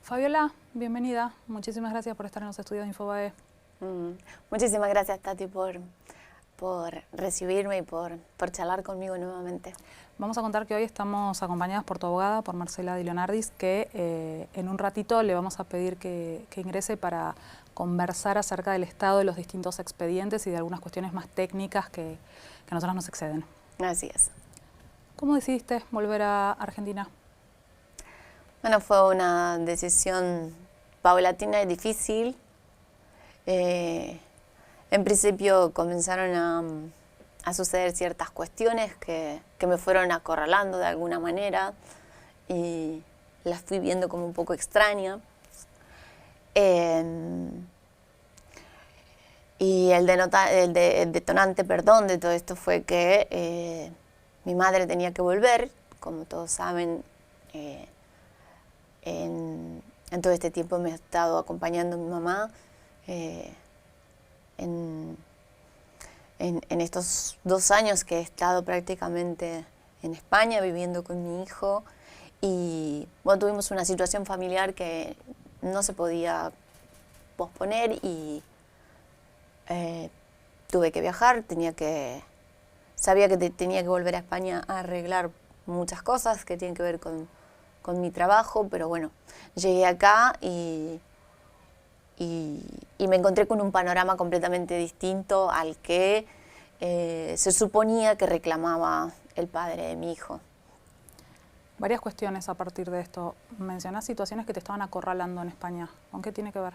Fabiola, bienvenida. Muchísimas gracias por estar en los estudios de Infobae. Muchísimas gracias, Tati, por recibirme y por charlar conmigo nuevamente. Vamos a contar que hoy estamos acompañadas por tu abogada, por Marcela Di Leonardis, que en un ratito le vamos a pedir que ingrese para conversar acerca del estado de los distintos expedientes y de algunas cuestiones más técnicas que a nosotros nos exceden. Así es. ¿Cómo decidiste volver a Argentina? Bueno, fue una decisión paulatina y difícil. En principio comenzaron a suceder ciertas cuestiones que me fueron acorralando de alguna manera y las fui viendo como un poco extrañas. Y el detonante, de todo esto fue que mi madre tenía que volver. Como todos saben, en todo este tiempo me ha estado acompañando mi mamá en estos 2 años que he estado prácticamente en España viviendo con mi hijo. Y bueno, tuvimos una situación familiar que no se podía posponer y tuve que viajar. Sabía que tenía que volver a España a arreglar muchas cosas que tienen que ver con mi trabajo, pero bueno, llegué acá y me encontré con un panorama completamente distinto al que se suponía que reclamaba el padre de mi hijo. Varias cuestiones a partir de esto. Mencionás situaciones que te estaban acorralando en España. ¿Con qué tiene que ver?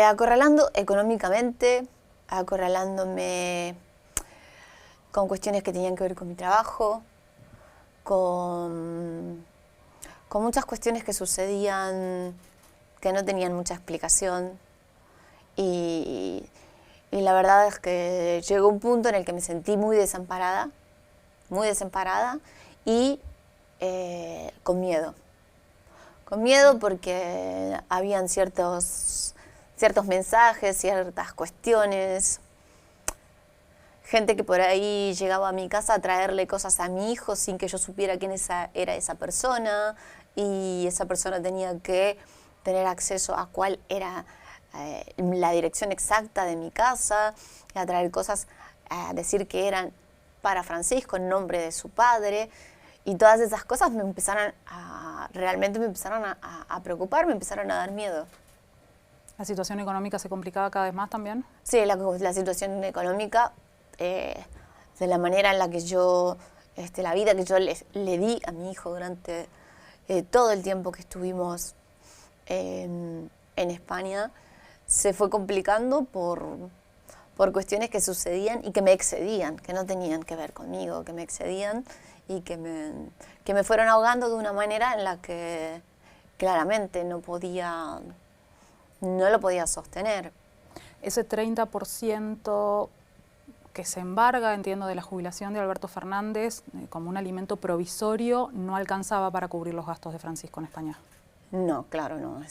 Acorralando económicamente, acorralándome con cuestiones que tenían que ver con mi trabajo, con muchas cuestiones que sucedían que no tenían mucha explicación. Y la verdad es que llegó un punto en el que me sentí muy desamparada y con miedo. Con miedo porque habían ciertos mensajes, ciertas cuestiones, gente que por ahí llegaba a mi casa a traerle cosas a mi hijo sin que yo supiera quién era esa persona, y esa persona tenía que tener acceso a cuál era la dirección exacta de mi casa, a traer cosas, a decir que eran para Francisco en nombre de su padre. Y todas esas cosas realmente me empezaron a preocupar, me empezaron a dar miedo. ¿La situación económica se complicaba cada vez más también? Sí, la situación económica, de la manera en la que yo, la vida que yo le di a mi hijo durante todo el tiempo que estuvimos en España, se fue complicando por cuestiones que sucedían y que me excedían, que no tenían que ver conmigo, que me excedían y que me fueron ahogando de una manera en la que claramente no lo podía sostener. Ese 30% que se embarga, entiendo, de la jubilación de Alberto Fernández como un alimento provisorio, no alcanzaba para cubrir los gastos de Francisco en España. No, claro, no.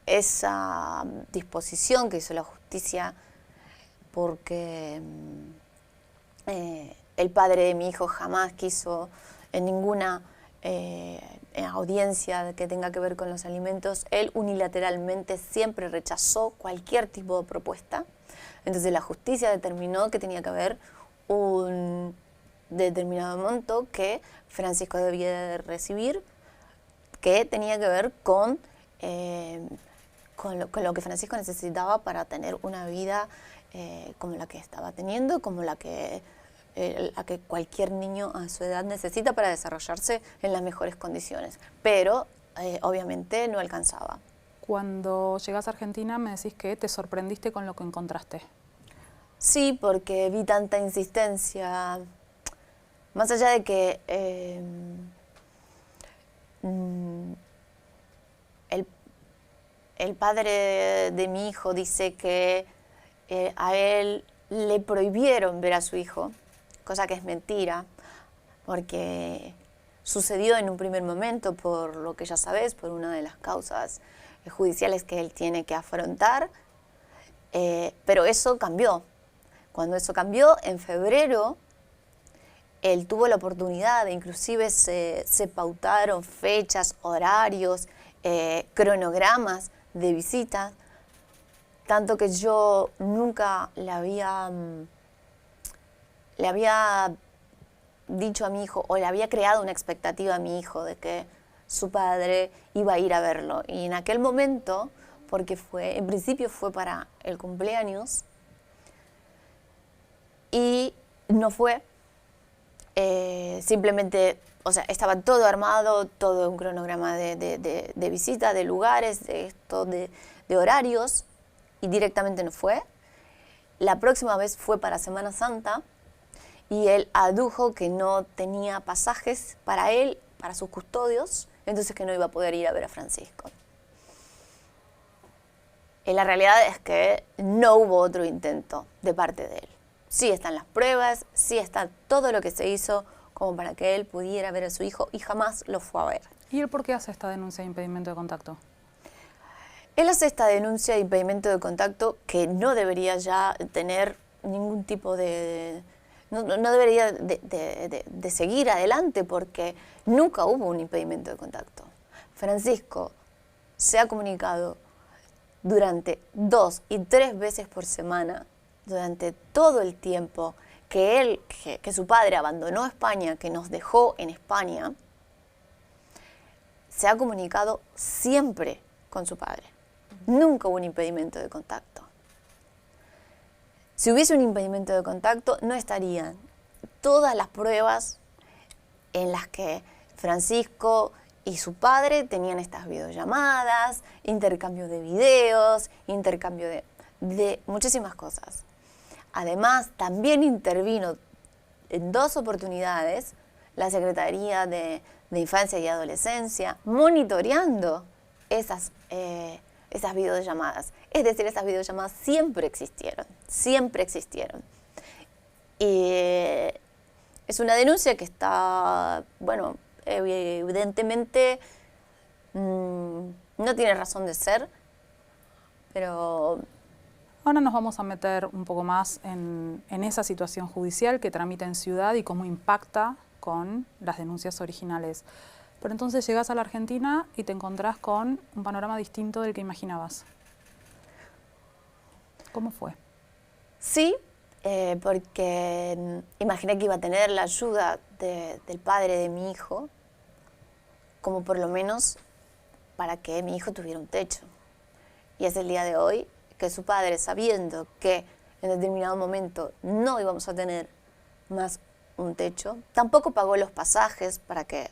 Esa disposición que hizo la justicia, porque el padre de mi hijo jamás quiso en ninguna audiencia que tenga que ver con los alimentos, él unilateralmente siempre rechazó cualquier tipo de propuesta. Entonces la justicia determinó que tenía que haber un determinado monto que Francisco debía de recibir, que tenía que ver con lo que Francisco necesitaba para tener una vida como la que estaba teniendo, como la que cualquier niño a su edad necesita para desarrollarse en las mejores condiciones. Pero obviamente no alcanzaba. Cuando llegas a Argentina me decís que te sorprendiste con lo que encontraste. Sí, porque vi tanta insistencia. Más allá de que el padre de mi hijo dice que a él le prohibieron ver a su hijo, cosa que es mentira, porque sucedió en un primer momento por lo que ya sabes, por una de las causas judiciales que él tiene que afrontar, pero eso cambió. Cuando eso cambió, en febrero, él tuvo la oportunidad, inclusive se pautaron fechas, horarios, cronogramas de visitas, tanto que yo nunca le había dicho a mi hijo, o le había creado una expectativa a mi hijo de que su padre iba a ir a verlo. Y en aquel momento, porque en principio fue para el cumpleaños, y no fue, simplemente, o sea, estaba todo armado, todo un cronograma de visita, de lugares, de horarios, y directamente no fue. La próxima vez fue para Semana Santa, y él adujo que no tenía pasajes para él, para sus custodios, entonces que no iba a poder ir a ver a Francisco. Y la realidad es que no hubo otro intento de parte de él. Sí están las pruebas, sí está todo lo que se hizo como para que él pudiera ver a su hijo, y jamás lo fue a ver. ¿Y él por qué hace esta denuncia de impedimento de contacto? Él hace esta denuncia de impedimento de contacto que no debería ya tener ningún tipo de... No debería de seguir adelante, porque nunca hubo un impedimento de contacto. Francisco se ha comunicado durante 2 y 3 veces por semana, durante todo el tiempo que su padre abandonó España, que nos dejó en España, se ha comunicado siempre con su padre. Nunca hubo un impedimento de contacto. Si hubiese un impedimento de contacto, no estarían todas las pruebas en las que Francisco y su padre tenían estas videollamadas, intercambio de videos, intercambio de muchísimas cosas. Además, también intervino en 2 oportunidades la Secretaría de Infancia y Adolescencia, monitoreando esas videollamadas. Es decir, esas videollamadas siempre existieron, siempre existieron. Y es una denuncia que está, bueno, evidentemente no tiene razón de ser, pero... Ahora nos vamos a meter un poco más en esa situación judicial que tramita en Ciudad y cómo impacta con las denuncias originales. Pero entonces llegas a la Argentina y te encontrás con un panorama distinto del que imaginabas. ¿Cómo fue? Sí, porque imaginé que iba a tener la ayuda del padre de mi hijo, como por lo menos para que mi hijo tuviera un techo. Y es el día de hoy que su padre, sabiendo que en determinado momento no íbamos a tener más un techo, tampoco pagó los pasajes para que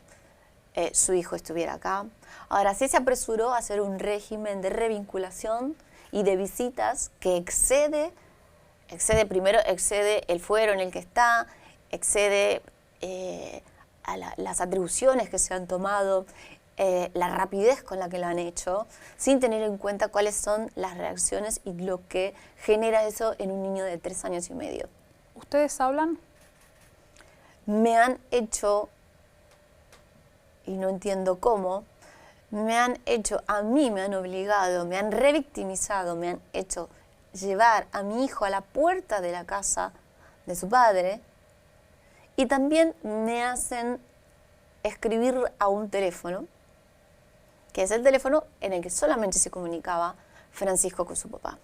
su hijo estuviera acá. Ahora sí se apresuró a hacer un régimen de revinculación y de visitas que excede el fuero en el que está, excede a las atribuciones que se han tomado, la rapidez con la que lo han hecho, sin tener en cuenta cuáles son las reacciones y lo que genera eso en un niño de 3 años y medio. ¿Ustedes hablan? Me han hecho, y no entiendo cómo, a mí me han obligado, me han revictimizado, me han hecho llevar a mi hijo a la puerta de la casa de su padre, y también me hacen escribir a un teléfono, que es el teléfono en el que solamente se comunicaba Francisco con su papá.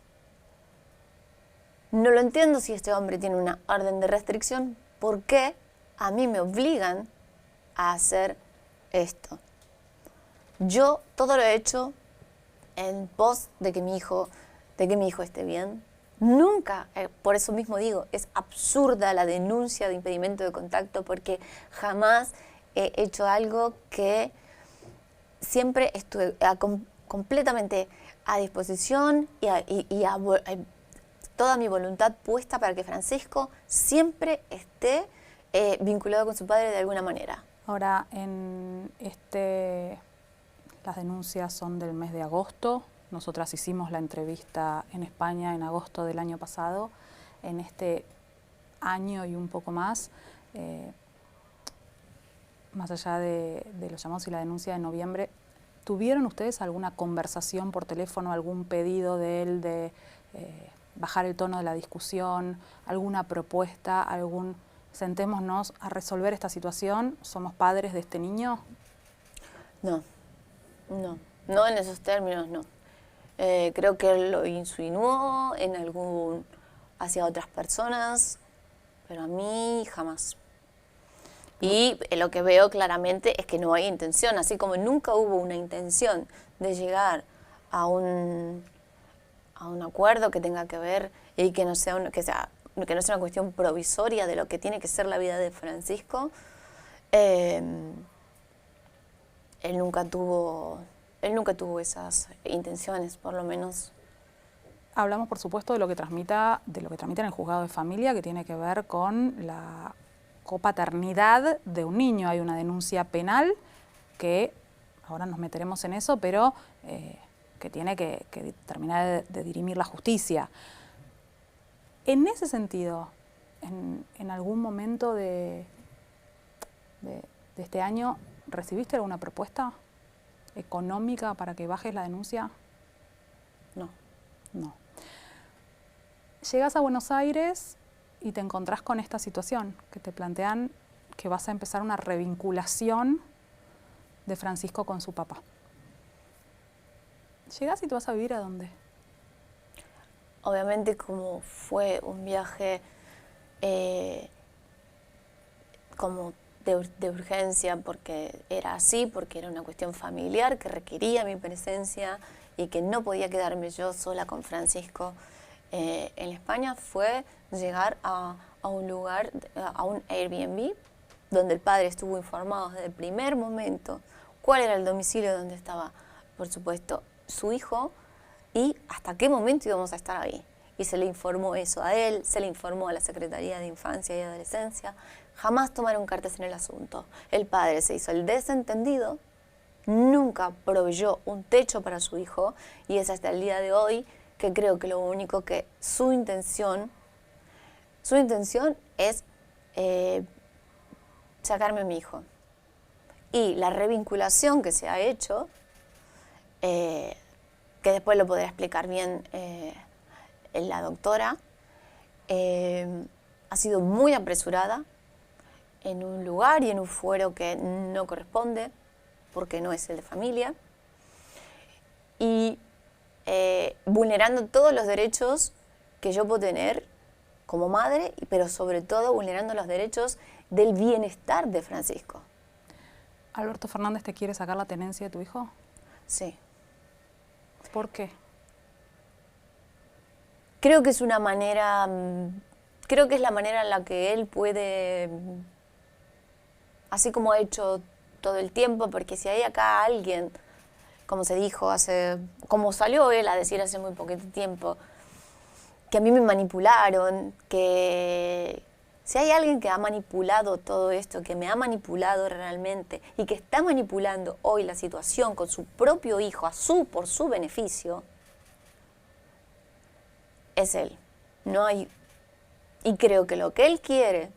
No lo entiendo si este hombre tiene una orden de restricción. ¿Por qué a mí me obligan a hacer esto? Yo todo lo he hecho en pos de que mi hijo esté bien. Nunca, por eso mismo digo, es absurda la denuncia de impedimento de contacto, porque jamás he hecho algo que siempre estuve completamente a disposición y toda mi voluntad puesta para que Francisco siempre esté vinculado con su padre de alguna manera. Ahora, las denuncias son del mes de agosto. Nosotras hicimos la entrevista en España en agosto del año pasado. En este año y un poco más, más allá de los llamados y la denuncia de noviembre, ¿tuvieron ustedes alguna conversación por teléfono, algún pedido de él de bajar el tono de la discusión, alguna propuesta, algún sentémonos a resolver esta situación, somos padres de este niño? No, no en esos términos, no. Creo que él lo insinuó hacia otras personas, pero a mí jamás. Y lo que veo claramente es que no hay intención, así como nunca hubo una intención de llegar a un acuerdo que tenga que ver y que no sea una cuestión provisoria de lo que tiene que ser la vida de Francisco. Él nunca tuvo esas intenciones, por lo menos. Hablamos, por supuesto, de lo que transmita en el juzgado de familia, que tiene que ver con la copaternidad de un niño. Hay una denuncia penal que, ahora nos meteremos en eso, pero que tiene que terminar de dirimir la justicia. En ese sentido, en algún momento de este año, ¿recibiste alguna propuesta económica para que bajes la denuncia? No. No. Llegas a Buenos Aires y te encontrás con esta situación, que te plantean que vas a empezar una revinculación de Francisco con su papá. ¿Llegás y te vas a vivir a dónde? Obviamente, como fue un viaje como de urgencia, porque era así, porque era una cuestión familiar que requería mi presencia y que no podía quedarme yo sola con Francisco en España, fue llegar a un lugar, a un Airbnb, donde el padre estuvo informado desde el primer momento cuál era el domicilio donde estaba, por supuesto, su hijo y hasta qué momento íbamos a estar ahí. Y se le informó eso a él, se le informó a la Secretaría de Infancia y Adolescencia. Jamás tomaron cartas en el asunto. El padre se hizo el desentendido, nunca proveyó un techo para su hijo y es hasta el día de hoy que creo que lo único que su intención es sacarme a mi hijo. Y la revinculación que se ha hecho, que después lo podrá explicar bien la doctora, ha sido muy apresurada en un lugar y en un fuero que no corresponde, porque no es el de familia, y vulnerando todos los derechos que yo puedo tener como madre, pero sobre todo vulnerando los derechos del bienestar de Francisco. ¿Alberto Fernández te quiere sacar la tenencia de tu hijo? Sí. ¿Por qué? Creo que es la manera en la que él puede, así como ha hecho todo el tiempo, porque si hay acá alguien, como se dijo como salió él a decir hace muy poquito tiempo, que a mí me manipularon, que si hay alguien que ha manipulado todo esto, que me ha manipulado realmente y que está manipulando hoy la situación con su propio hijo por su beneficio, es él. No hay. Y creo que lo que él quiere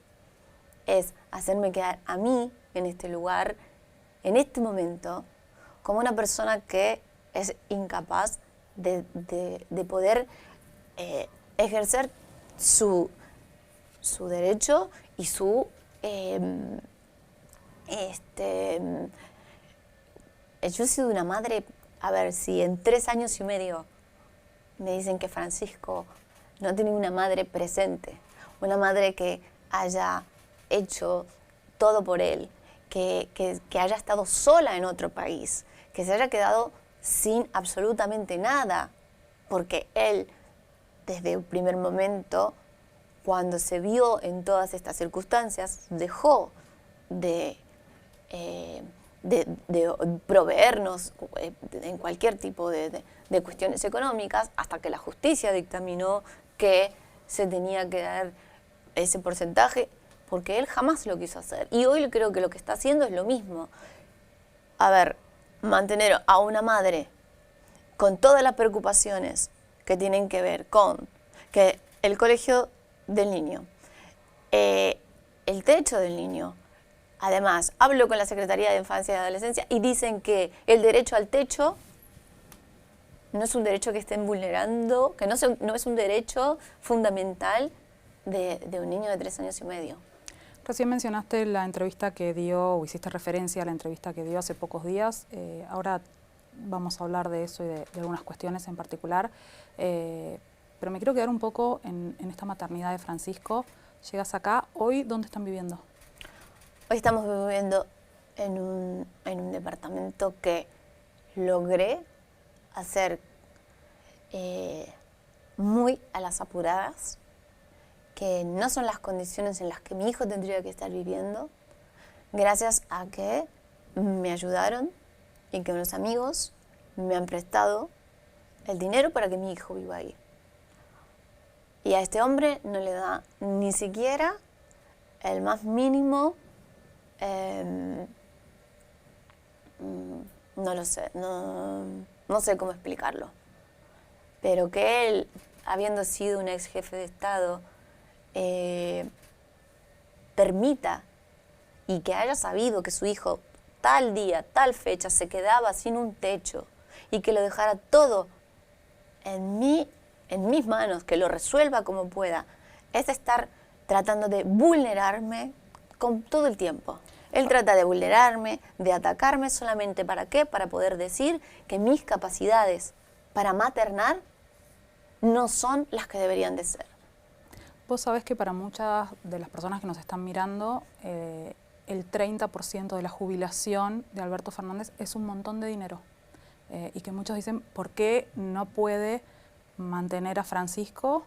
es hacerme quedar a mí en este lugar, en este momento, como una persona que es incapaz de poder ejercer su derecho y yo he sido una madre, a ver, si en 3 años y medio me dicen que Francisco no tiene una madre presente, una madre que haya hecho todo por él, que haya estado sola en otro país, que se haya quedado sin absolutamente nada, porque él, desde el primer momento, cuando se vio en todas estas circunstancias, dejó de proveernos en cualquier tipo de cuestiones económicas, hasta que la justicia dictaminó que se tenía que dar ese porcentaje, porque él jamás lo quiso hacer. Y hoy creo que lo que está haciendo es lo mismo. A ver, mantener a una madre con todas las preocupaciones que tienen que ver con que el colegio del niño, el techo del niño. Además, hablo con la Secretaría de Infancia y Adolescencia y dicen que el derecho al techo no es un derecho que estén vulnerando, que no es un derecho fundamental de un niño de 3 años y medio. Recién mencionaste la entrevista que dio, o hiciste referencia a la entrevista que dio hace pocos días. Ahora vamos a hablar de eso y de algunas cuestiones en particular. Pero me quiero quedar un poco en esta maternidad de Francisco. Llegas acá, ¿hoy dónde están viviendo? Hoy estamos viviendo en un departamento que logré hacer muy a las apuradas, que no son las condiciones en las que mi hijo tendría que estar viviendo, gracias a que me ayudaron y que unos amigos me han prestado el dinero para que mi hijo viva ahí. Y a este hombre no le da ni siquiera el más mínimo, no lo sé, no sé cómo explicarlo, pero que él, habiendo sido un ex jefe de Estado, permita y que haya sabido que su hijo tal día, tal fecha se quedaba sin un techo y que lo dejara todo en mis manos, que lo resuelva como pueda, es estar tratando de vulnerarme con todo el tiempo. Él trata de vulnerarme, de atacarme solamente ¿para qué? Para poder decir que mis capacidades para maternar no son las que deberían de ser. Vos sabés que para muchas de las personas que nos están mirando, el 30% de la jubilación de Alberto Fernández es un montón de dinero. Y que muchos dicen, ¿por qué no puede mantener a Francisco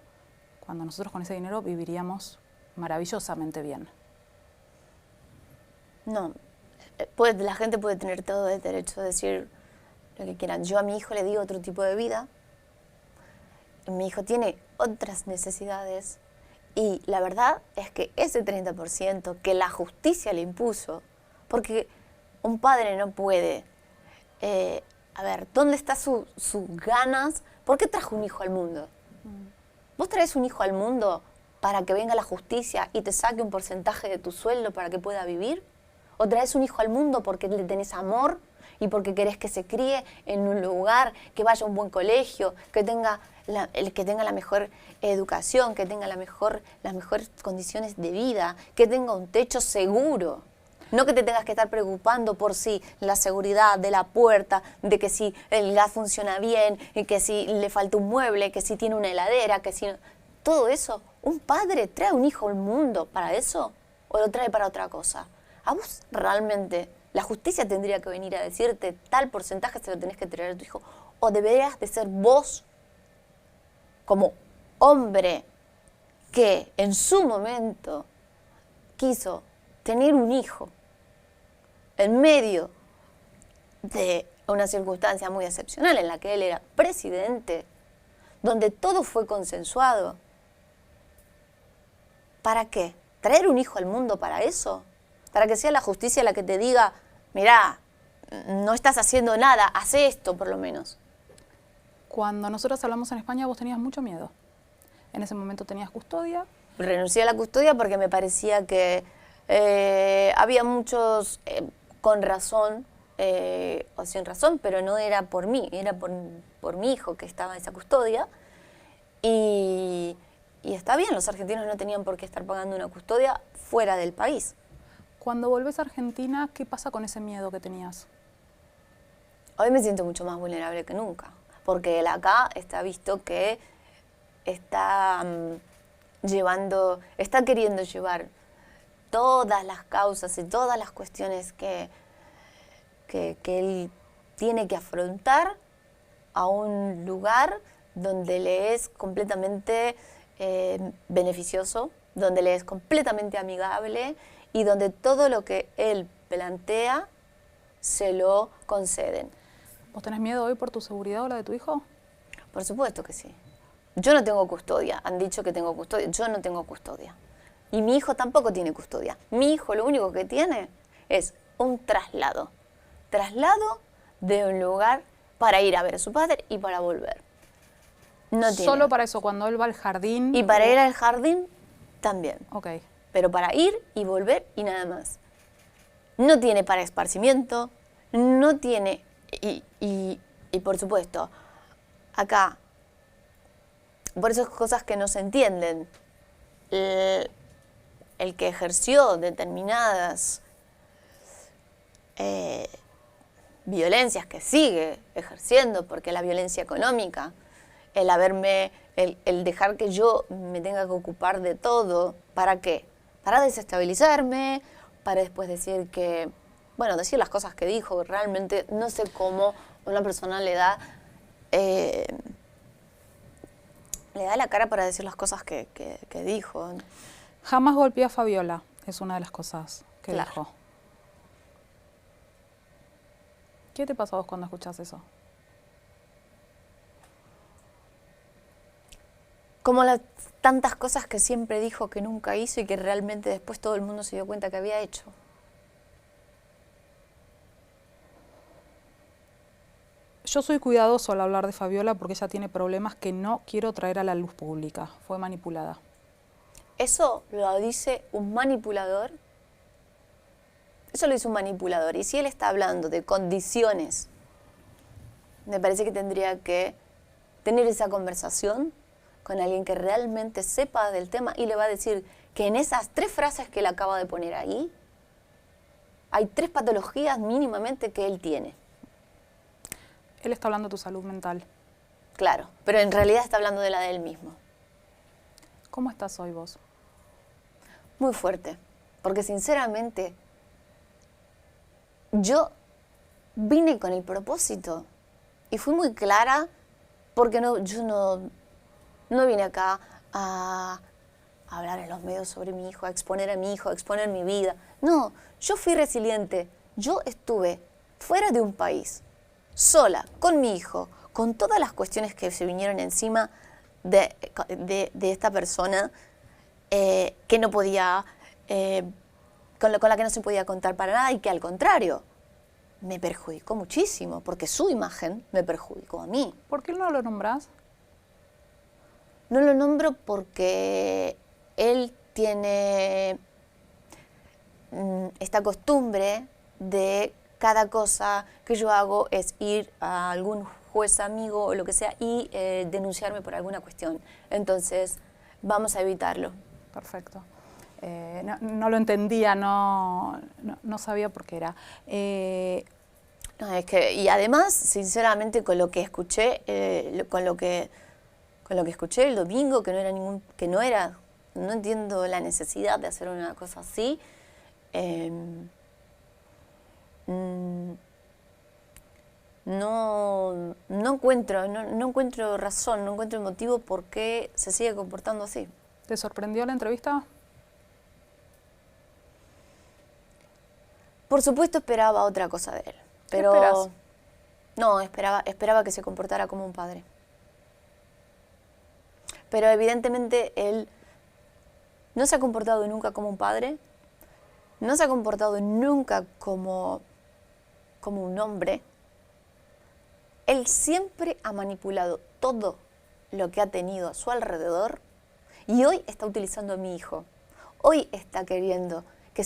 cuando nosotros con ese dinero viviríamos maravillosamente bien? No, la gente puede tener todo el derecho de decir lo que quieran. Yo a mi hijo le di otro tipo de vida. Mi hijo tiene otras necesidades. Y la verdad es que ese 30% que la justicia le impuso, porque un padre no puede, a ver, ¿dónde está sus ganas? ¿Por qué trajo un hijo al mundo? ¿Vos traes un hijo al mundo para que venga la justicia y te saque un porcentaje de tu sueldo para que pueda vivir? ¿O traes un hijo al mundo porque le tenés amor y porque querés que se críe en un lugar, que vaya a un buen colegio, que tenga la mejor educación, que tenga las mejores condiciones de vida, que tenga un techo seguro? No que te tengas que estar preocupando por si la seguridad de la puerta, de que si el gas funciona bien, y que si le falta un mueble, que si tiene una heladera, que si... Todo eso, ¿un padre trae un hijo al mundo para eso o lo trae para otra cosa? ¿A vos realmente la justicia tendría que venir a decirte tal porcentaje se lo tenés que traer a tu hijo? ¿O deberías de ser vos, como hombre que en su momento quiso tener un hijo en medio de una circunstancia muy excepcional en la que él era presidente, donde todo fue consensuado? ¿Para qué? ¿Traer un hijo al mundo para eso? ¿Para que sea la justicia la que te diga, mirá, no estás haciendo nada, haz esto por lo menos? Cuando nosotros hablamos en España, vos tenías mucho miedo. En ese momento tenías custodia. Renuncié a la custodia porque me parecía que había muchos, con razón o sin razón, pero no era por mí, era por mi hijo que estaba en esa custodia. Y está bien, los argentinos no tenían por qué estar pagando una custodia fuera del país. Cuando volvés a Argentina, ¿qué pasa con ese miedo que tenías? Hoy me siento mucho más vulnerable que nunca, porque él acá está visto que está está queriendo llevar todas las causas y todas las cuestiones que él tiene que afrontar a un lugar donde le es completamente beneficioso, donde le es completamente amigable y donde todo lo que él plantea se lo conceden. ¿Vos tenés miedo hoy por tu seguridad o la de tu hijo? Por supuesto que sí. Yo no tengo custodia. Han dicho que tengo custodia. Yo no tengo custodia. Y mi hijo tampoco tiene custodia. Mi hijo lo único que tiene es un traslado. Traslado de un lugar para ir a ver a su padre y para volver. No tiene. Solo para eso, cuando él va al jardín. Y para ir al jardín también. Ok. Pero para ir y volver y nada más. No tiene para esparcimiento, no tiene... Y por supuesto, acá, por esas cosas que no se entienden, el que ejerció determinadas violencias que sigue ejerciendo, porque la violencia económica, el dejar que yo me tenga que ocupar de todo, ¿para qué? Para desestabilizarme, para después decir que, bueno, decir las cosas que dijo, realmente no sé cómo una persona le da la cara para decir las cosas que dijo. Jamás golpeé a Fabiola, es una de las cosas que Claro. dijo. ¿Qué te pasa a vos cuando escuchás eso? Como las tantas cosas que siempre dijo que nunca hizo y que realmente después todo el mundo se dio cuenta que había hecho. Yo soy cuidadoso al hablar de Fabiola porque ella tiene problemas que no quiero traer a la luz pública. Fue manipulada. Eso lo dice un manipulador. Eso lo dice un manipulador. Y si él está hablando de condiciones, me parece que tendría que tener esa conversación con alguien que realmente sepa del tema y le va a decir que en esas 3 frases que él acaba de poner ahí, hay 3 patologías mínimamente que él tiene. Él está hablando de tu salud mental. Claro, pero en realidad está hablando de la de él mismo. ¿Cómo estás hoy vos? Muy fuerte, porque sinceramente yo vine con el propósito y fui muy clara porque yo no vine acá a hablar en los medios sobre mi hijo, a exponer a mi hijo, a exponer mi vida. No, yo fui resiliente. Yo estuve fuera de un país, sola, con mi hijo, con todas las cuestiones que se vinieron encima de esta persona que no podía, con la que no se podía contar para nada y que al contrario me perjudicó muchísimo, porque su imagen me perjudicó a mí. ¿Por qué no lo nombrás? No lo nombro porque él tiene esta costumbre de cada cosa que yo hago es ir a algún juez amigo o lo que sea y denunciarme por alguna cuestión. Entonces, vamos a evitarlo. Perfecto. No lo entendía, no sabía por qué era. No, y además, sinceramente, con lo que escuché, con lo que escuché el domingo, no entiendo la necesidad de hacer una cosa así. No encuentro razón, no encuentro motivo por qué se sigue comportando así. ¿Te sorprendió la entrevista? Por supuesto esperaba otra cosa de él, pero ¿Qué esperas? no, esperaba que se comportara como un padre. Pero evidentemente él no se ha comportado nunca como un padre, no se ha comportado nunca como un hombre. Él siempre ha manipulado todo lo que ha tenido a su alrededor y hoy está utilizando a mi hijo. Hoy está queriendo que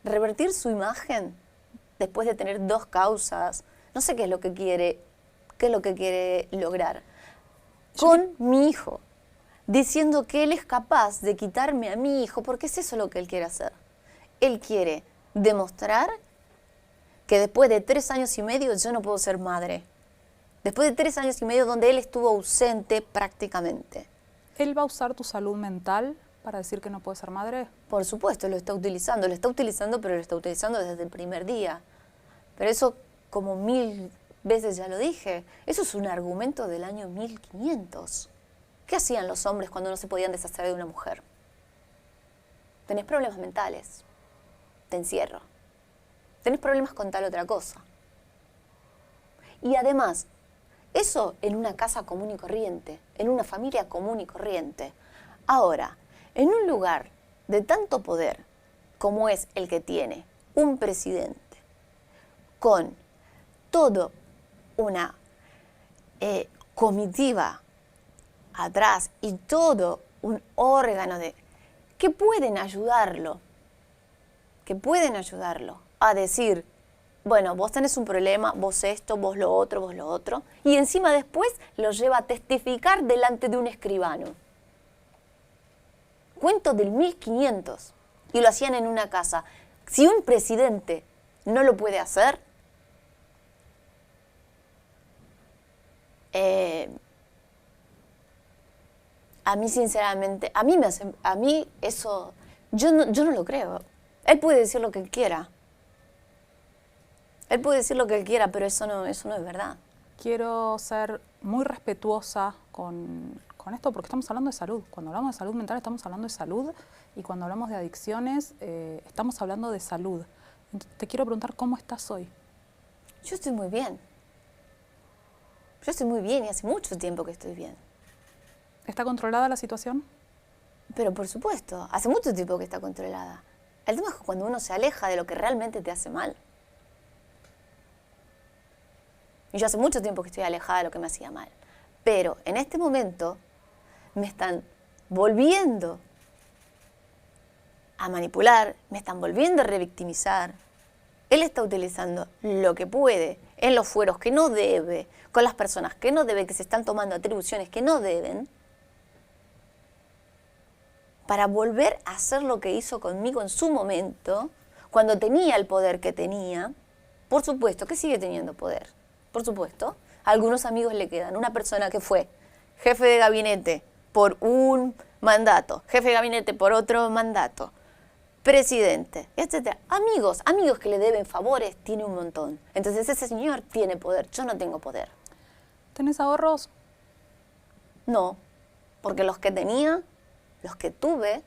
revertir su imagen después de tener 2 causas. No sé qué es lo que quiere lograr con mi hijo, diciendo que él es capaz de quitarme a mi hijo, porque es eso lo que él quiere hacer. Él quiere demostrar que después de 3 años y medio yo no puedo ser madre. Después de 3 años y medio donde él estuvo ausente prácticamente. ¿Él va a usar tu salud mental para decir que no puede ser madre? Por supuesto, lo está utilizando, pero lo está utilizando desde el primer día. Pero eso, como 1000 veces ya lo dije, eso es un argumento del año 1500. ¿Qué hacían los hombres cuando no se podían deshacer de una mujer? Tenés problemas mentales, te encierro. Tenés problemas con tal otra cosa. Y además, eso en una casa común y corriente, en una familia común y corriente. Ahora, en un lugar de tanto poder como es el que tiene un presidente, con toda una comitiva atrás y todo un órgano que pueden ayudarlo a decir, bueno, vos tenés un problema, vos esto, vos lo otro, y encima después lo lleva a testificar delante de un escribano. Cuento del 1500 y lo hacían en una casa. Si un presidente no lo puede hacer, a mí sinceramente, a mí eso, yo no lo creo. Él puede decir lo que él quiera. Él puede decir lo que él quiera, pero eso no es verdad. Quiero ser muy respetuosa con esto porque estamos hablando de salud. Cuando hablamos de salud mental estamos hablando de salud y cuando hablamos de adicciones estamos hablando de salud. Entonces, te quiero preguntar cómo estás hoy. Yo estoy muy bien. Yo estoy muy bien y hace mucho tiempo que estoy bien. ¿Está controlada la situación? Pero por supuesto, hace mucho tiempo que está controlada. El tema es que cuando uno se aleja de lo que realmente te hace mal. Y yo hace mucho tiempo que estoy alejada de lo que me hacía mal. Pero en este momento me están volviendo a manipular, me están volviendo a revictimizar. Él está utilizando lo que puede en los fueros que no debe, con las personas que no debe, que se están tomando atribuciones que no deben, para volver a hacer lo que hizo conmigo en su momento, cuando tenía el poder que tenía. Por supuesto que sigue teniendo poder, por supuesto. A algunos amigos le quedan. Una persona que fue jefe de gabinete por un mandato, jefe de gabinete por otro mandato, presidente, etc. Amigos que le deben favores, tiene un montón. Entonces ese señor tiene poder, yo no tengo poder. ¿Tenés ahorros? No, porque los que tenía, los que tuve,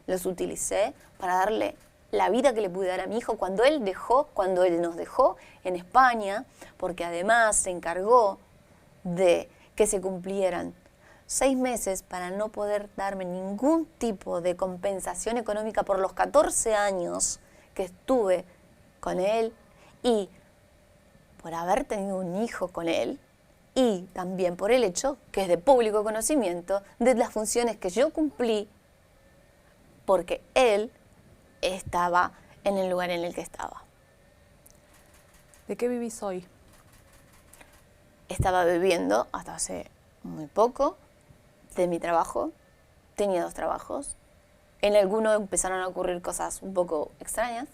los utilicé para darle la vida que le pude dar a mi hijo cuando él nos dejó en España, porque además se encargó de que se cumplieran 6 meses para no poder darme ningún tipo de compensación económica por los 14 años que estuve con él y por haber tenido un hijo con él y también por el hecho, que es de público conocimiento, de las funciones que yo cumplí porque él estaba en el lugar en el que estaba. ¿De qué vivís hoy? Estaba viviendo hasta hace muy poco de mi trabajo. Tenía 2 trabajos. En alguno empezaron a ocurrir cosas un poco extrañas.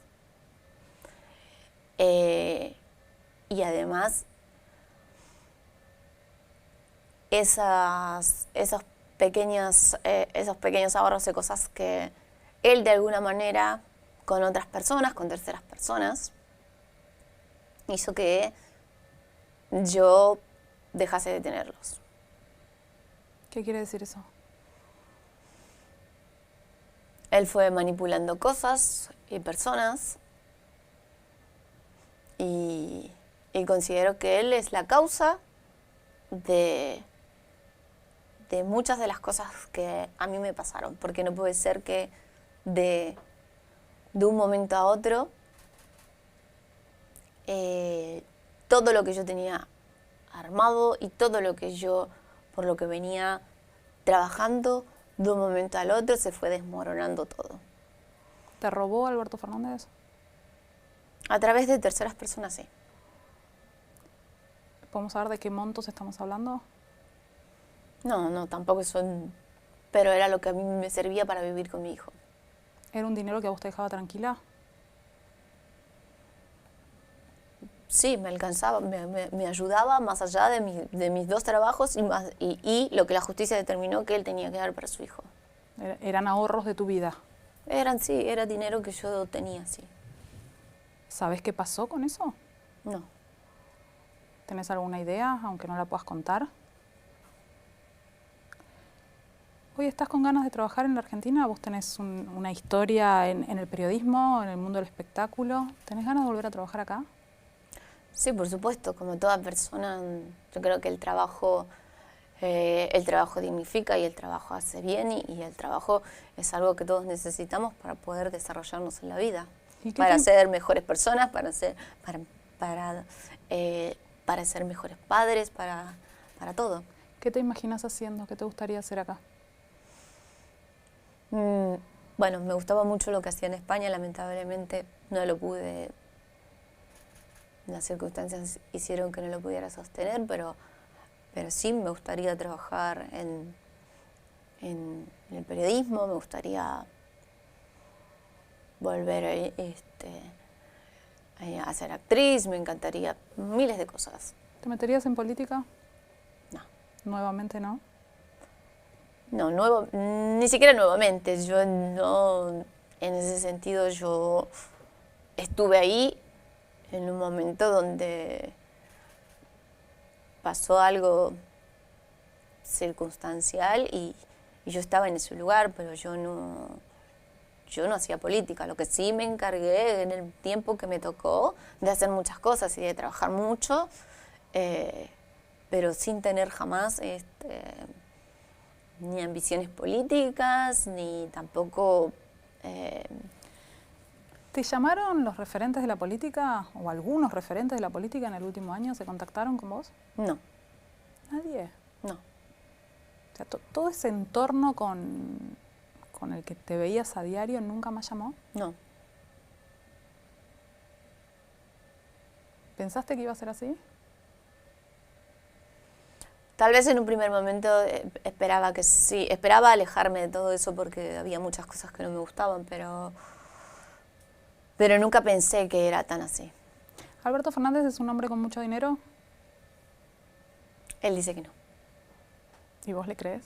Y además, esos pequeños ahorros de cosas que él de alguna manera, con otras personas, con terceras personas, hizo que yo dejase de tenerlos. ¿Qué quiere decir eso? Él fue manipulando cosas y personas y considero que él es la causa de muchas de las cosas que a mí me pasaron, porque no puede ser que de un momento a otro todo lo que yo tenía armado y todo lo que yo, por lo que venía trabajando, de un momento al otro se fue desmoronando todo. ¿Te robó Alberto Fernández? A través de terceras personas, sí. ¿Podemos saber de qué montos estamos hablando? No, tampoco son... Pero era lo que a mí me servía para vivir con mi hijo. ¿Era un dinero que a vos te dejaba tranquila? Sí, me alcanzaba, me ayudaba más allá de mis 2 trabajos y lo que la justicia determinó que él tenía que dar para su hijo. ¿Eran ahorros de tu vida? Era dinero que yo tenía, sí. ¿Sabés qué pasó con eso? No. ¿Tenés alguna idea, aunque no la puedas contar? ¿Hoy estás con ganas de trabajar en la Argentina? ¿Vos tenés una historia en el periodismo, en el mundo del espectáculo? ¿Tenés ganas de volver a trabajar acá? Sí, por supuesto, como toda persona, yo creo que el trabajo dignifica y el trabajo hace bien y el trabajo es algo que todos necesitamos para poder desarrollarnos en la vida, para ser mejores personas, para ser mejores padres, para todo. ¿Qué te imaginas haciendo? ¿Qué te gustaría hacer acá? Bueno, me gustaba mucho lo que hacía en España, lamentablemente no lo pude. Las circunstancias hicieron que no lo pudiera sostener, pero sí me gustaría trabajar en el periodismo, me gustaría volver a ser actriz, me encantaría miles de cosas. ¿Te meterías en política? No. ¿Nuevamente no? No, ni siquiera nuevamente. Yo no, en ese sentido, yo estuve ahí en un momento donde pasó algo circunstancial y yo estaba en ese lugar, pero yo no hacía política. Lo que sí me encargué en el tiempo que me tocó de hacer muchas cosas y de trabajar mucho, pero sin tener jamás ni ambiciones políticas, ni tampoco... ¿Te llamaron los referentes de la política o algunos referentes de la política en el último año? ¿Se contactaron con vos? No. ¿Nadie? No. O sea, todo ese entorno con el que te veías a diario nunca más llamó. No. ¿Pensaste que iba a ser así? Tal vez en un primer momento esperaba que sí, esperaba alejarme de todo eso porque había muchas cosas que no me gustaban, pero nunca pensé que era tan así. ¿Alberto Fernández es un hombre con mucho dinero? Él dice que no. ¿Y vos le crees?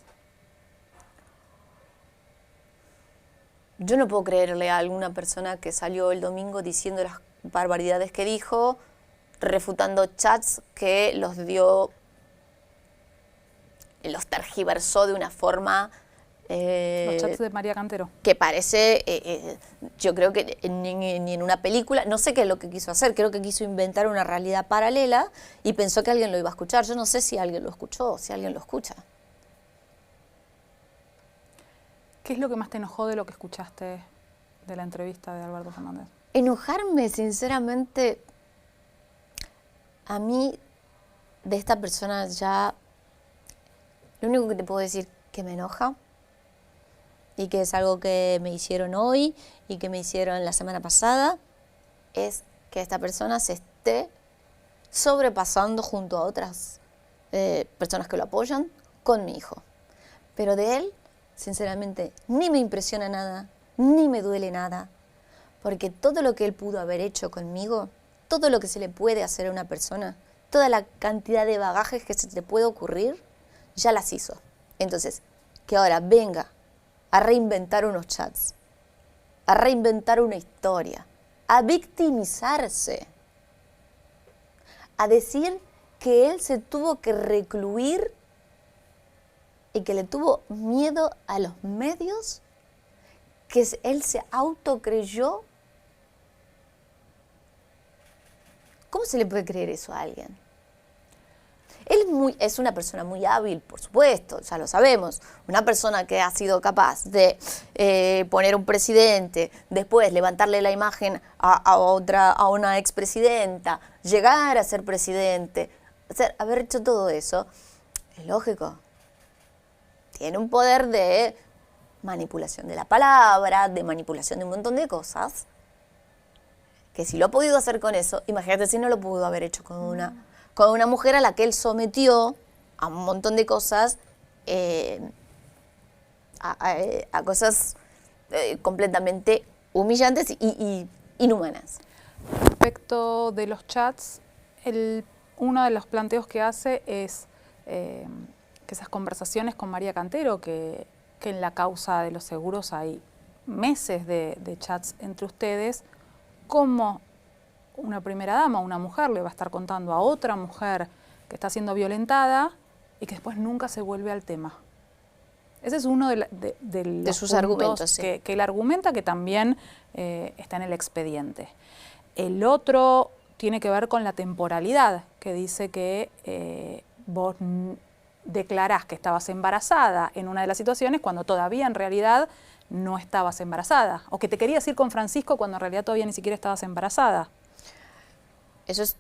Yo no puedo creerle a alguna persona que salió el domingo diciendo las barbaridades que dijo, refutando chats que los tergiversó de una forma... Los chats de María Cantero. Que parece, yo creo que ni en una película, no sé qué es lo que quiso hacer, creo que quiso inventar una realidad paralela y pensó que alguien lo iba a escuchar. Yo no sé si alguien lo escuchó o si alguien lo escucha. ¿Qué es lo que más te enojó de lo que escuchaste de la entrevista de Alberto Fernández? Enojarme, sinceramente, a mí de esta persona ya, lo único que te puedo decir que me enoja y que es algo que me hicieron hoy y que me hicieron la semana pasada, es que esta persona se esté sobrepasando junto a otras personas que lo apoyan con mi hijo. Pero de él, sinceramente, ni me impresiona nada, ni me duele nada, porque todo lo que él pudo haber hecho conmigo, todo lo que se le puede hacer a una persona, toda la cantidad de bagajes que se te puede ocurrir, ya las hizo. Entonces, que ahora venga a reinventar unos chats, a reinventar una historia, a victimizarse, a decir que él se tuvo que recluir y que le tuvo miedo a los medios, que él se autocreyó. ¿Cómo se le puede creer eso a alguien? Él es una persona muy hábil, por supuesto, ya lo sabemos. Una persona que ha sido capaz de poner un presidente, después levantarle la imagen a una expresidenta, llegar a ser presidente, haber hecho todo eso, es lógico. Tiene un poder de manipulación de la palabra, de manipulación de un montón de cosas, que si lo ha podido hacer con eso, imagínate si no lo pudo haber hecho con una mujer a la que él sometió a un montón de cosas, a cosas completamente humillantes y inhumanas. Respecto de los chats, uno de los planteos que hace es que esas conversaciones con María Cantero, que en la causa de los seguros hay meses de chats entre ustedes, cómo una primera dama, una mujer, le va a estar contando a otra mujer que está siendo violentada y que después nunca se vuelve al tema. Ese es uno de sus argumentos, sí. que él argumenta, que también está en el expediente. El otro tiene que ver con la temporalidad, que dice que vos declarás que estabas embarazada en una de las situaciones cuando todavía en realidad no estabas embarazada, o que te querías ir con Francisco cuando en realidad todavía ni siquiera estabas embarazada. Eso es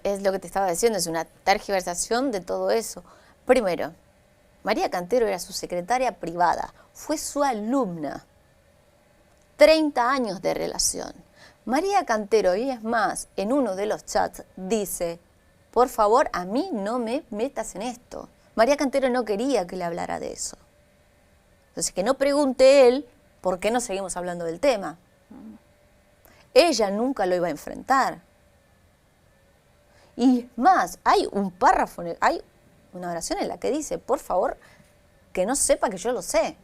es lo que te estaba diciendo, es una tergiversación de todo eso. Primero, María Cantero era su secretaria privada, fue su alumna, 30 años de relación. María Cantero, y es más, en uno de los chats dice, por favor, a mí no me metas en esto. María Cantero no quería que le hablara de eso. Entonces, que no pregunte él por qué no seguimos hablando del tema. Ella nunca lo iba a enfrentar. Y más, hay un párrafo, hay una oración en la que dice, por favor, que no sepa que yo lo sé.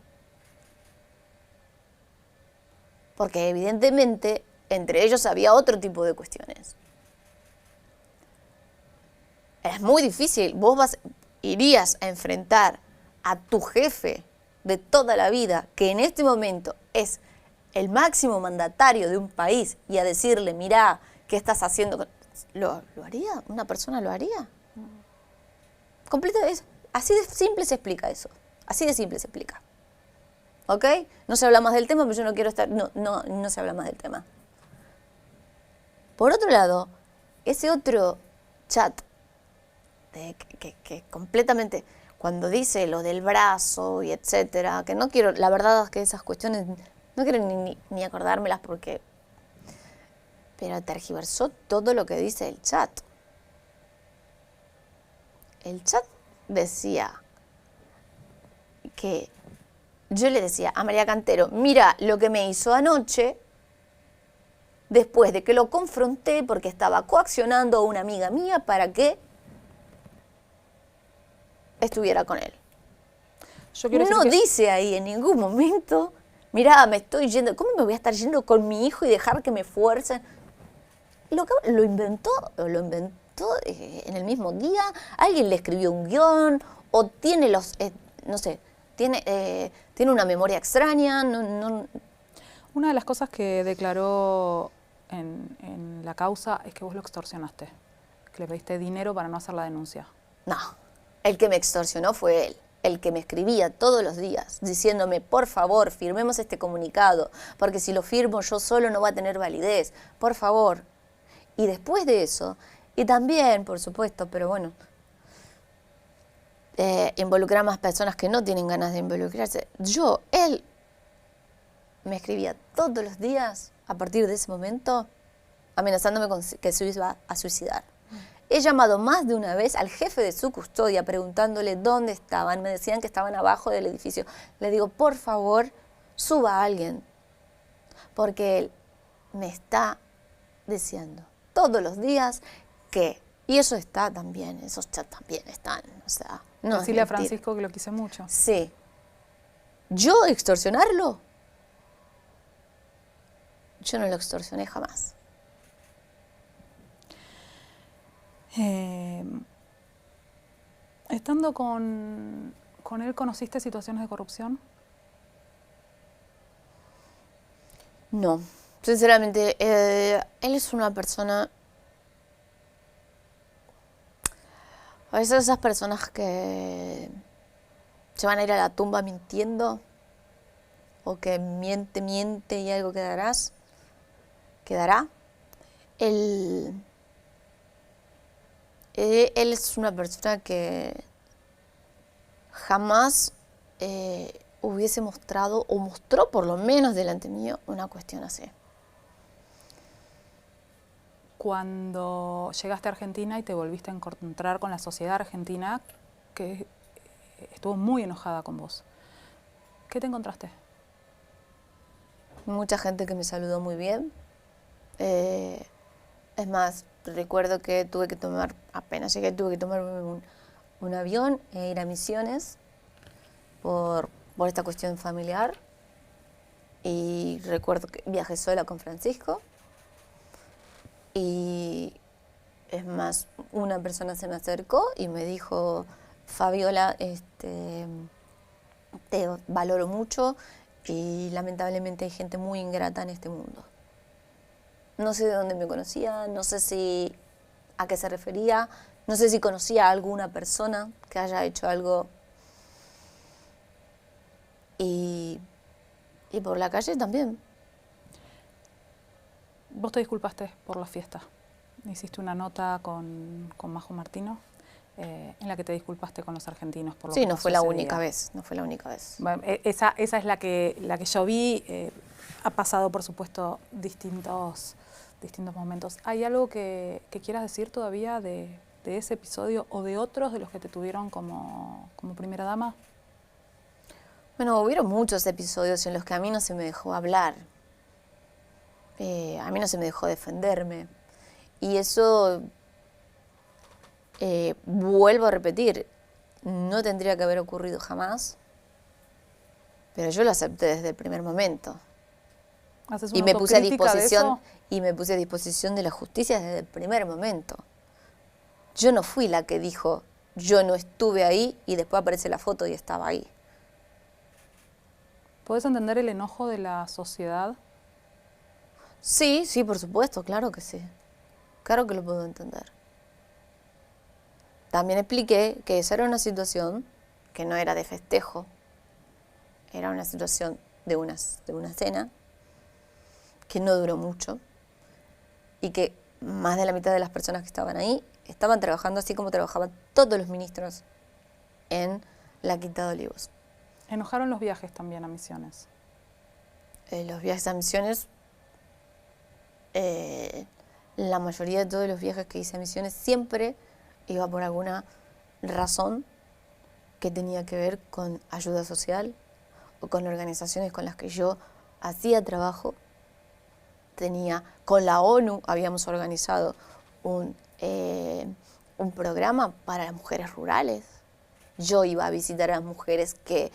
Porque evidentemente entre ellos había otro tipo de cuestiones. Es muy difícil, irías a enfrentar a tu jefe de toda la vida, que en este momento es el máximo mandatario de un país, y a decirle, mirá, ¿qué estás haciendo? ¿Lo haría? ¿Una persona lo haría? Así de simple se explica eso. Así de simple se explica. ¿Ok? No se habla más del tema, pero yo no quiero estar... No se habla más del tema. Por otro lado, ese otro chat, que completamente, cuando dice lo del brazo y etcétera, que no quiero, la verdad es que esas cuestiones, no quiero ni acordármelas porque... Pero tergiversó todo lo que dice el chat. El chat decía que yo le decía a María Cantero, mira lo que me hizo anoche, después de que lo confronté porque estaba coaccionando a una amiga mía para que estuviera con él. No dice ahí en ningún momento, mira, me estoy yendo, ¿cómo me voy a estar yendo con mi hijo y dejar que me fuercen? Lo inventó en el mismo día, alguien le escribió un guión, o tiene no sé, tiene una memoria extraña. Una de las cosas que declaró en la causa es que vos lo extorsionaste, que le pediste dinero para no hacer la denuncia. No, el que me extorsionó fue él, el que me escribía todos los días diciéndome, por favor, firmemos este comunicado, porque si lo firmo yo solo no va a tener validez, por favor. Y después de eso, y también, por supuesto, pero bueno, involucrar a más personas que no tienen ganas de involucrarse. Él me escribía todos los días, a partir de ese momento, amenazándome con que se iba a suicidar. He llamado más de una vez al jefe de su custodia preguntándole dónde estaban. Me decían que estaban abajo del edificio. Le digo, por favor, suba a alguien, porque él me está diciendo todos los días y eso está también, esos chats también están, o sea, no. Decirle a Francisco que lo quise mucho. Sí. ¿Yo extorsionarlo? Yo no lo extorsioné jamás. Estando con él, ¿conociste situaciones de corrupción? No, sinceramente, él es una persona... A veces esas personas que se van a ir a la tumba mintiendo, o que miente y algo quedará. Él es una persona que jamás hubiese mostrado, o mostró por lo menos delante mío, una cuestión así. Cuando llegaste a Argentina y te volviste a encontrar con la sociedad argentina, que estuvo muy enojada con vos, ¿qué te encontraste? Mucha gente que me saludó muy bien. Es más, recuerdo que apenas llegué, tuve que tomar un avión e ir a Misiones por esta cuestión familiar. Y recuerdo que viajé sola con Francisco. Y es más, una persona se me acercó y me dijo, Fabiola, te valoro mucho y lamentablemente hay gente muy ingrata en este mundo. No sé de dónde me conocía, no sé a qué se refería, no sé si conocía a alguna persona que haya hecho algo. Y por la calle también. Vos te disculpaste por la fiesta. Hiciste una nota con Majo Martino en la que te disculpaste con los argentinos por lo que no fue la única vez. No fue la única vez. Bueno, esa es la que yo vi. Ha pasado, por supuesto, distintos momentos. ¿Hay algo que quieras decir todavía de ese episodio o de otros de los que te tuvieron como primera dama? Bueno, hubieron muchos episodios en los que a mí no se me dejó hablar. A mí no se me dejó defenderme. Y eso, vuelvo a repetir, no tendría que haber ocurrido jamás, pero yo lo acepté desde el primer momento. ¿Haces Y una me puse a autocrítica de disposición, eso? y me puse a disposición de la justicia desde el primer momento. Yo no fui la que dijo, yo no estuve ahí, y después aparece la foto y estaba ahí. ¿Podés entender el enojo de la sociedad? Sí, sí, por supuesto, claro que sí. Claro que lo puedo entender. También expliqué que esa era una situación que no era de festejo, era una situación de una cena que no duró mucho y que más de la mitad de las personas que estaban ahí estaban trabajando así como trabajaban todos los ministros en la Quinta de Olivos. Enojaron los viajes también a Misiones. Los viajes a Misiones, la mayoría de todos los viajes que hice a Misiones siempre iba por alguna razón que tenía que ver con ayuda social o con organizaciones con las que yo hacía trabajo. Con la ONU habíamos organizado un programa para las mujeres rurales. Yo iba a visitar a las mujeres que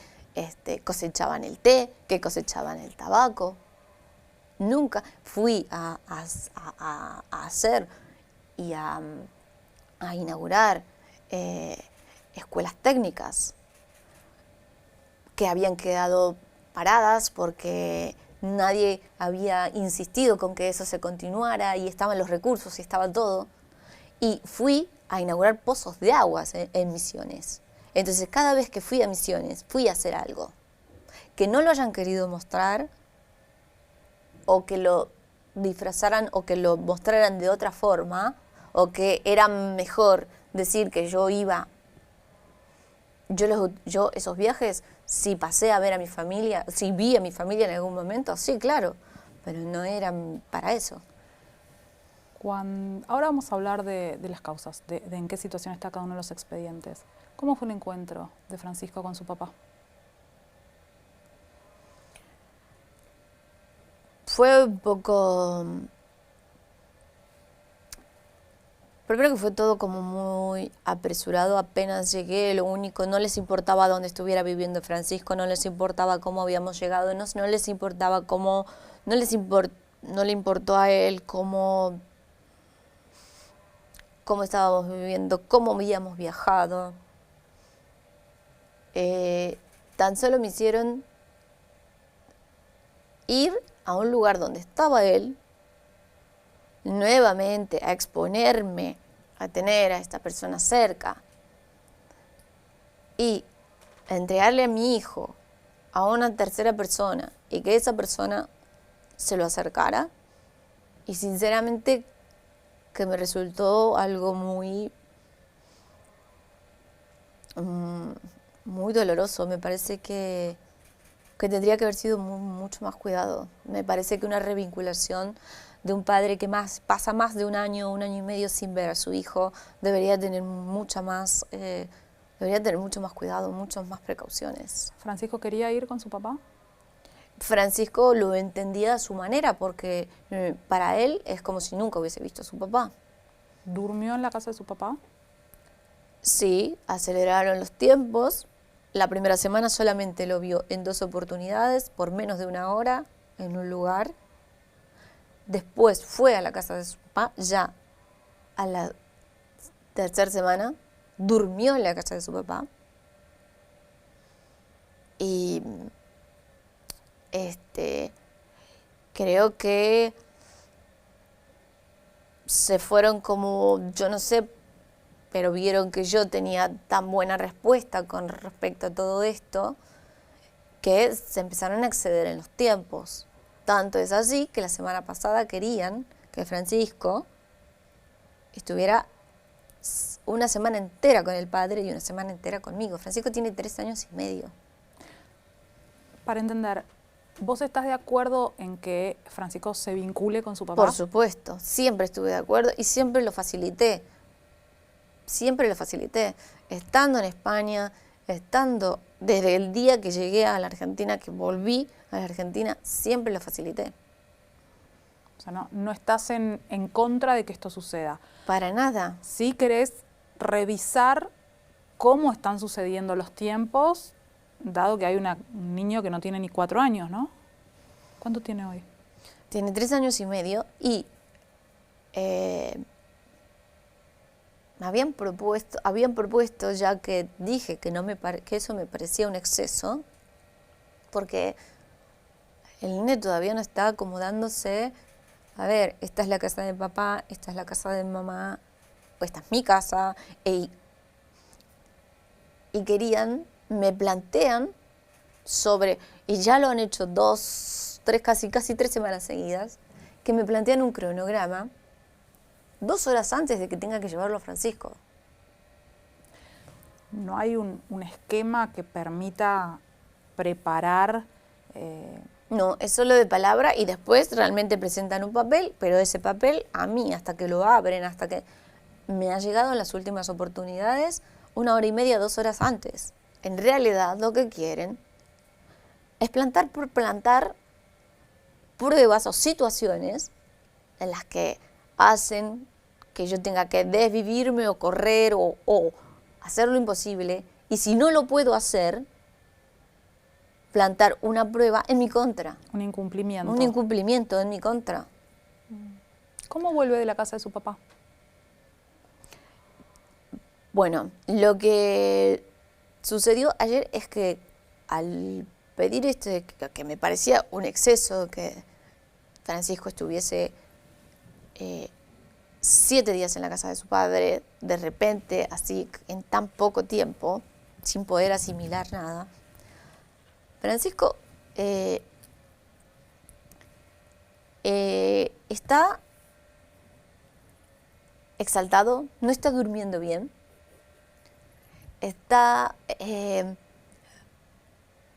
cosechaban el té, que cosechaban el tabaco. Nunca fui a hacer y a inaugurar escuelas técnicas que habían quedado paradas porque nadie había insistido con que eso se continuara y estaban los recursos y estaba todo. Y fui a inaugurar pozos de aguas en Misiones. Entonces, cada vez que fui a Misiones, fui a hacer algo. Que no lo hayan querido mostrar, o que lo disfrazaran, o que lo mostraran de otra forma, o que era mejor decir que yo iba. Yo esos viajes, si pasé a ver a mi familia, si vi a mi familia en algún momento, sí, claro, pero no eran para eso. Ahora vamos a hablar de las causas, de en qué situación está cada uno de los expedientes. ¿Cómo fue el encuentro de Francisco con su papá? Fue un poco... Primero que fue todo como muy apresurado, apenas llegué, no les importaba dónde estuviera viviendo Francisco, no les importaba cómo habíamos llegado, no les importaba cómo, no le importó a él cómo estábamos viviendo, cómo habíamos viajado. Tan solo me hicieron ir a un lugar donde estaba él, nuevamente a exponerme, a tener a esta persona cerca y a entregarle a mi hijo a una tercera persona y que esa persona se lo acercara. Y sinceramente que me resultó algo muy doloroso. Me parece que tendría que haber sido mucho más cuidado. Me parece que una revinculación de un padre que pasa más de un año y medio sin ver a su hijo debería tener mucho más cuidado, muchas más precauciones. ¿Francisco quería ir con su papá? Francisco lo entendía a su manera porque para él es como si nunca hubiese visto a su papá. ¿Durmió en la casa de su papá? Sí, aceleraron los tiempos. La primera semana solamente lo vio en 2 oportunidades, por menos de 1 hora, en un lugar. Después fue a la casa de su papá, ya a la tercera semana, durmió en la casa de su papá. Y creo que se fueron como, yo no sé, pero vieron que yo tenía tan buena respuesta con respecto a todo esto, que se empezaron a exceder en los tiempos. Tanto es así que la semana pasada querían que Francisco estuviera 1 semana entera con el padre y 1 semana entera conmigo. Francisco tiene 3 años y medio. Para entender, ¿vos estás de acuerdo en que Francisco se vincule con su papá? Por supuesto, siempre estuve de acuerdo y siempre lo facilité. Siempre lo facilité. Estando en España, estando desde el día que llegué a la Argentina, que volví a la Argentina, siempre lo facilité. O sea, no estás en contra de que esto suceda. Para nada. Sí querés revisar cómo están sucediendo los tiempos, dado que hay un niño que no tiene ni 4 años, ¿no? ¿Cuánto tiene hoy? Tiene 3 años y medio y habían propuesto, ya que dije que, que eso me parecía un exceso, porque el nene todavía no está acomodándose. A ver, esta es la casa de papá, esta es la casa de mamá, o esta es mi casa, y me plantean sobre, y ya lo han hecho casi 3 semanas seguidas, que me plantean un cronograma 2 horas antes de que tenga que llevarlo a Francisco. ¿No hay un esquema que permita preparar? No, es solo de palabra y después realmente presentan un papel, pero ese papel a mí, hasta que lo abren, hasta que me ha llegado en las últimas oportunidades, 1 hora y media, 2 horas antes. En realidad lo que quieren es plantar por plantar pruebas o situaciones en las que hacen que yo tenga que desvivirme o correr o hacer lo imposible, y si no lo puedo hacer, plantar una prueba en mi contra. Un incumplimiento. Un incumplimiento en mi contra. ¿Cómo vuelve de la casa de su papá? Bueno, lo que sucedió ayer es que al pedir esto, que me parecía un exceso, que Francisco estuviese 7 días en la casa de su padre, de repente, así, en tan poco tiempo, sin poder asimilar nada, Francisco está exaltado, no está durmiendo bien,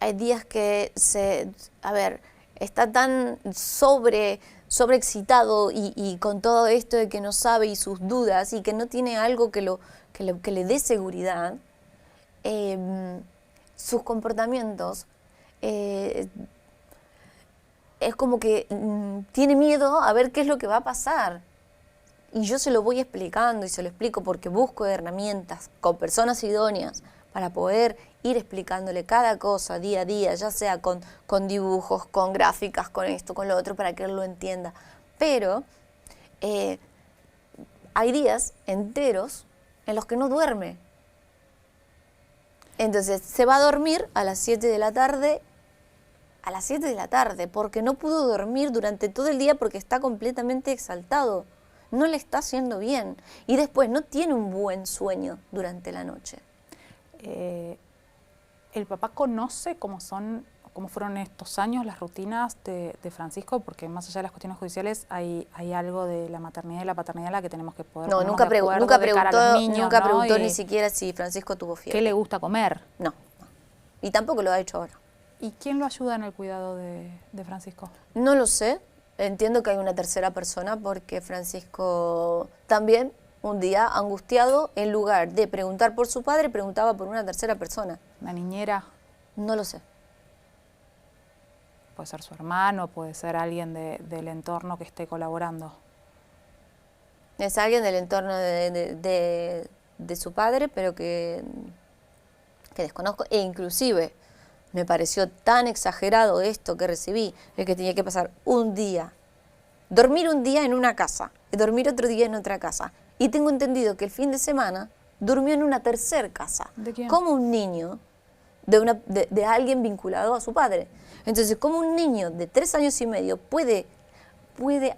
hay días que está tan sobreexcitado y con todo esto de que no sabe y sus dudas y que no tiene algo que le dé seguridad, sus comportamientos es como que tiene miedo a ver qué es lo que va a pasar. Y yo se lo voy explicando y se lo explico porque busco herramientas con personas idóneas para poder ir explicándole cada cosa día a día, ya sea con dibujos, con gráficas, con esto, con lo otro, para que él lo entienda. Pero hay días enteros en los que no duerme. Entonces se va a dormir a las 7 de la tarde, porque no pudo dormir durante todo el día porque está completamente exaltado. No le está haciendo bien. Y después no tiene un buen sueño durante la noche. ¿El papá conoce cómo fueron estos años las rutinas de Francisco? Porque más allá de las cuestiones judiciales hay algo de la maternidad y la paternidad a la que tenemos que poder No, nunca preguntó ni siquiera si Francisco tuvo fiebre. ¿Qué le gusta comer? No. Y tampoco lo ha hecho ahora. ¿Y quién lo ayuda en el cuidado de Francisco? No lo sé. Entiendo que hay una tercera persona porque Francisco también, un día angustiado, en lugar de preguntar por su padre, preguntaba por una tercera persona. ¿Una niñera? No lo sé. Puede ser su hermano, puede ser alguien del entorno que esté colaborando. Es alguien del entorno de su padre, pero que desconozco. E inclusive me pareció tan exagerado esto que recibí, es que tenía que pasar un día, dormir un día en una casa, y dormir otro día en otra casa. Y tengo entendido que el fin de semana durmió en una tercera casa. ¿De quién? Como un niño de alguien vinculado a su padre. Entonces, como un niño de 3 años y medio puede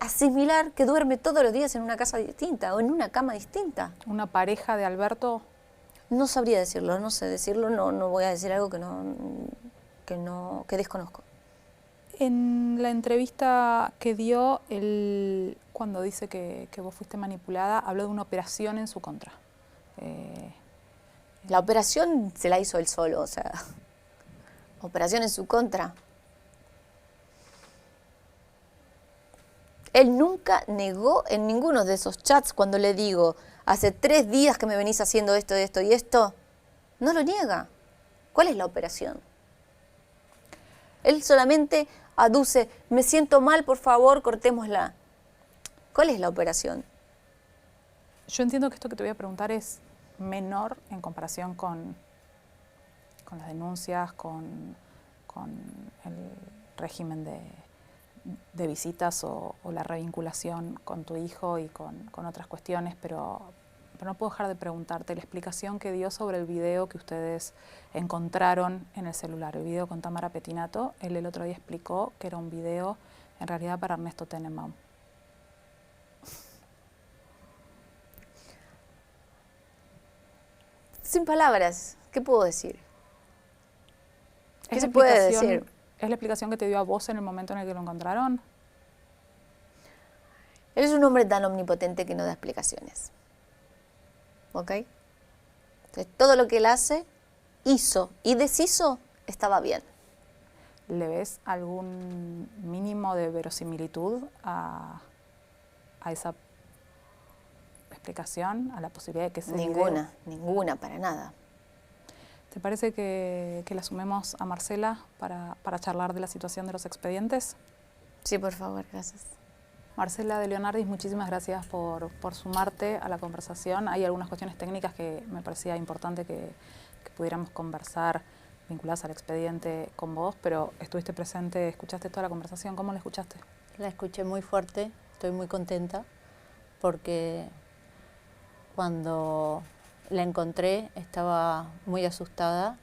asimilar que duerme todos los días en una casa distinta o en una cama distinta. ¿Una pareja de Alberto? No sabría decirlo, no sé decirlo, no voy a decir algo que desconozco. En la entrevista que dio, él, cuando dice que vos fuiste manipulada, habló de una operación en su contra. La operación se la hizo él solo, o sea, operación en su contra. Él nunca negó en ninguno de esos chats cuando le digo, hace 3 días que me venís haciendo esto, esto y esto, no lo niega. ¿Cuál es la operación? Él solamente aduce, me siento mal, por favor, cortémosla. ¿Cuál es la operación? Yo entiendo que esto que te voy a preguntar es menor en comparación con las denuncias, con el régimen de visitas o la revinculación con tu hijo y con otras cuestiones, pero no puedo dejar de preguntarte la explicación que dio sobre el video que ustedes encontraron en el celular, el video con Tamara Pettinato. Él el otro día explicó que era un video en realidad para Ernesto Tenenbaum. Sin palabras, ¿qué puedo decir? ¿Qué se puede decir? ¿Es la explicación que te dio a vos en el momento en el que lo encontraron? Él es un hombre tan omnipotente que no da explicaciones. ¿Ok? Entonces, todo lo que él hace, hizo y deshizo, estaba bien. ¿Le ves algún mínimo de verosimilitud a esa explicación, a la posibilidad de que ese video... Ninguna, para nada. ¿Te parece que la sumemos a Marcela para charlar de la situación de los expedientes? Sí, por favor, gracias. Marcela de Leonardis, muchísimas gracias por sumarte a la conversación. Hay algunas cuestiones técnicas que me parecía importante que pudiéramos conversar vinculadas al expediente con vos, pero estuviste presente, escuchaste toda la conversación. ¿Cómo la escuchaste? La escuché muy fuerte, estoy muy contenta porque cuando la encontré estaba muy asustada,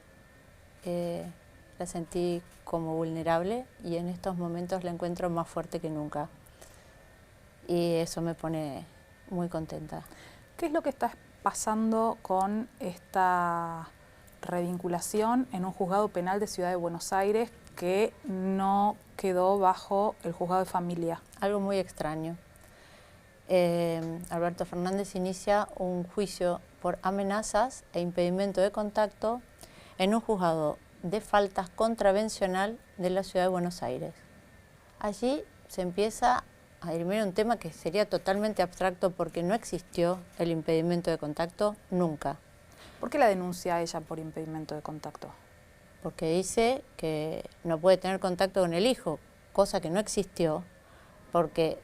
la sentí como vulnerable y en estos momentos la encuentro más fuerte que nunca. Y eso me pone muy contenta. ¿Qué es lo que está pasando con esta revinculación en un juzgado penal de Ciudad de Buenos Aires que no quedó bajo el juzgado de familia? Algo muy extraño. Alberto Fernández inicia un juicio por amenazas e impedimento de contacto en un juzgado de faltas contravencional de la Ciudad de Buenos Aires. Allí se empieza a dirimir un tema que sería totalmente abstracto porque no existió el impedimento de contacto nunca. ¿Por qué la denuncia a ella por impedimento de contacto? Porque dice que no puede tener contacto con el hijo, cosa que no existió, porque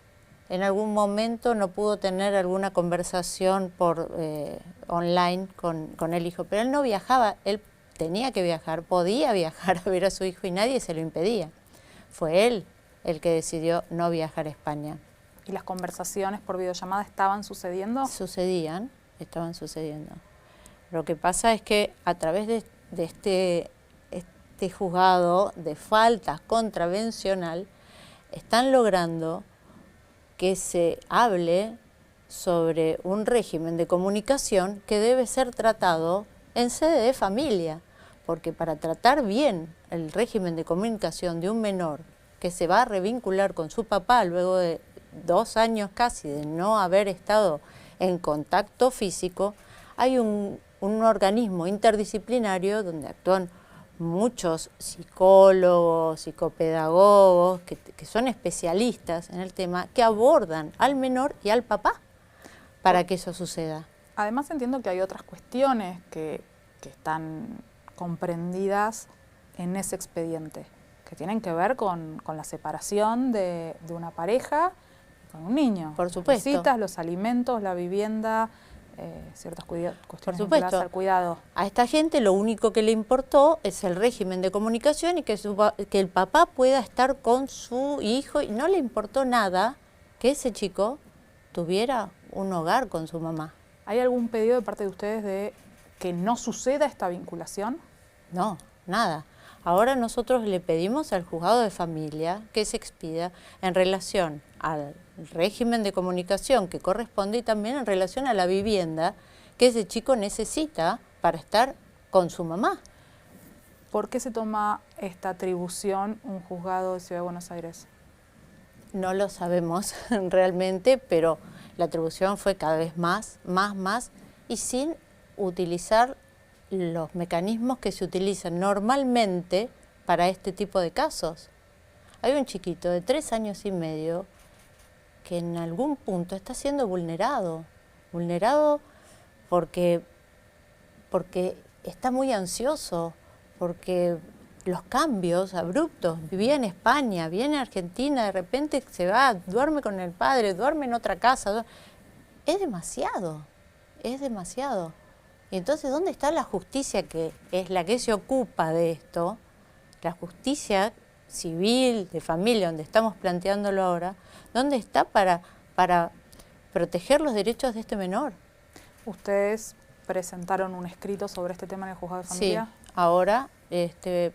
en algún momento no pudo tener alguna conversación por online con el hijo, pero él no viajaba, él tenía que viajar, podía viajar a ver a su hijo y nadie se lo impedía. Fue él el que decidió no viajar a España. ¿Y las conversaciones por videollamada estaban sucediendo? Estaban sucediendo. Lo que pasa es que a través de este juzgado de faltas contravencional están logrando que se hable sobre un régimen de comunicación que debe ser tratado en sede de familia, porque para tratar bien el régimen de comunicación de un menor que se va a revincular con su papá luego de 2 años casi de no haber estado en contacto físico, hay un organismo interdisciplinario donde actúan muchos psicólogos, psicopedagogos, que son especialistas en el tema, que abordan al menor y al papá para que eso suceda. Además entiendo que hay otras cuestiones que están comprendidas en ese expediente, que tienen que ver con la separación de una pareja con un niño. Por supuesto. Las visitas, los alimentos, la vivienda, ciertas cuestiones Por supuesto. vinculadas al cuidado. A esta gente lo único que le importó es el régimen de comunicación y que el papá pueda estar con su hijo, y no le importó nada que ese chico tuviera un hogar con su mamá. ¿Hay algún pedido de parte de ustedes de que no suceda esta vinculación? No, nada. Ahora nosotros le pedimos al juzgado de familia que se expida en relación al régimen de comunicación que corresponde y también en relación a la vivienda que ese chico necesita para estar con su mamá. ¿Por qué se toma esta atribución un juzgado de Ciudad de Buenos Aires? No lo sabemos realmente, pero la atribución fue cada vez más, y sin utilizar los mecanismos que se utilizan normalmente para este tipo de casos. Hay un chiquito de 3 años y medio que en algún punto está siendo vulnerado porque está muy ansioso, porque los cambios abruptos, vivía en España, viene a Argentina, de repente se va, duerme con el padre, duerme en otra casa, es demasiado, es demasiado. Y entonces, ¿dónde está la justicia que es la que se ocupa de esto? La justicia civil, de familia, donde estamos planteándolo ahora, ¿dónde está para proteger los derechos de este menor? ¿Ustedes presentaron un escrito sobre este tema en el juzgado de familia? Sí, ahora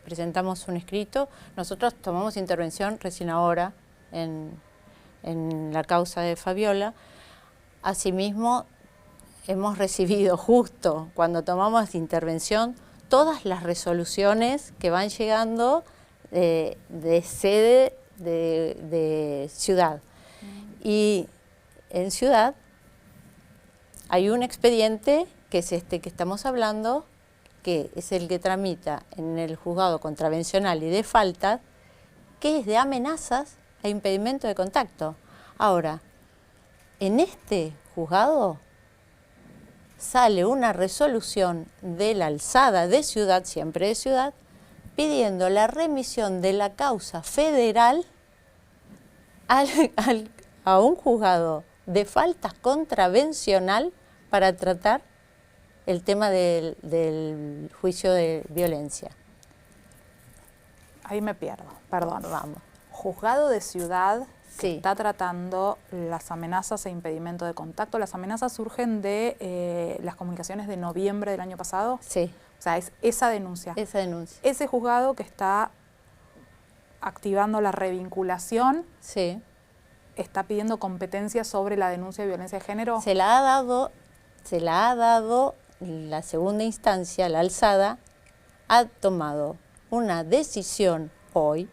presentamos un escrito. Nosotros tomamos intervención recién ahora en la causa de Fabiola. Asimismo, hemos recibido justo cuando tomamos intervención todas las resoluciones que van llegando de sede de ciudad. Y en ciudad hay un expediente que es este que estamos hablando, que es el que tramita en el juzgado contravencional y de faltas, que es de amenazas e impedimento de contacto. Ahora, en este juzgado sale una resolución de la alzada de ciudad, siempre de ciudad, pidiendo la remisión de la causa federal a un juzgado de faltas contravencional para tratar el tema del juicio de violencia. Ahí me pierdo, perdón. Vamos. Juzgado de ciudad que Sí. está tratando las amenazas e impedimento de contacto. Las amenazas surgen de las comunicaciones de noviembre del año pasado. Sí, O sea, es esa denuncia. esa denuncia. Ese juzgado que está activando la revinculación Sí. está pidiendo competencia sobre la denuncia de violencia de género. Se la ha dado la segunda instancia, la alzada, ha tomado una decisión hoy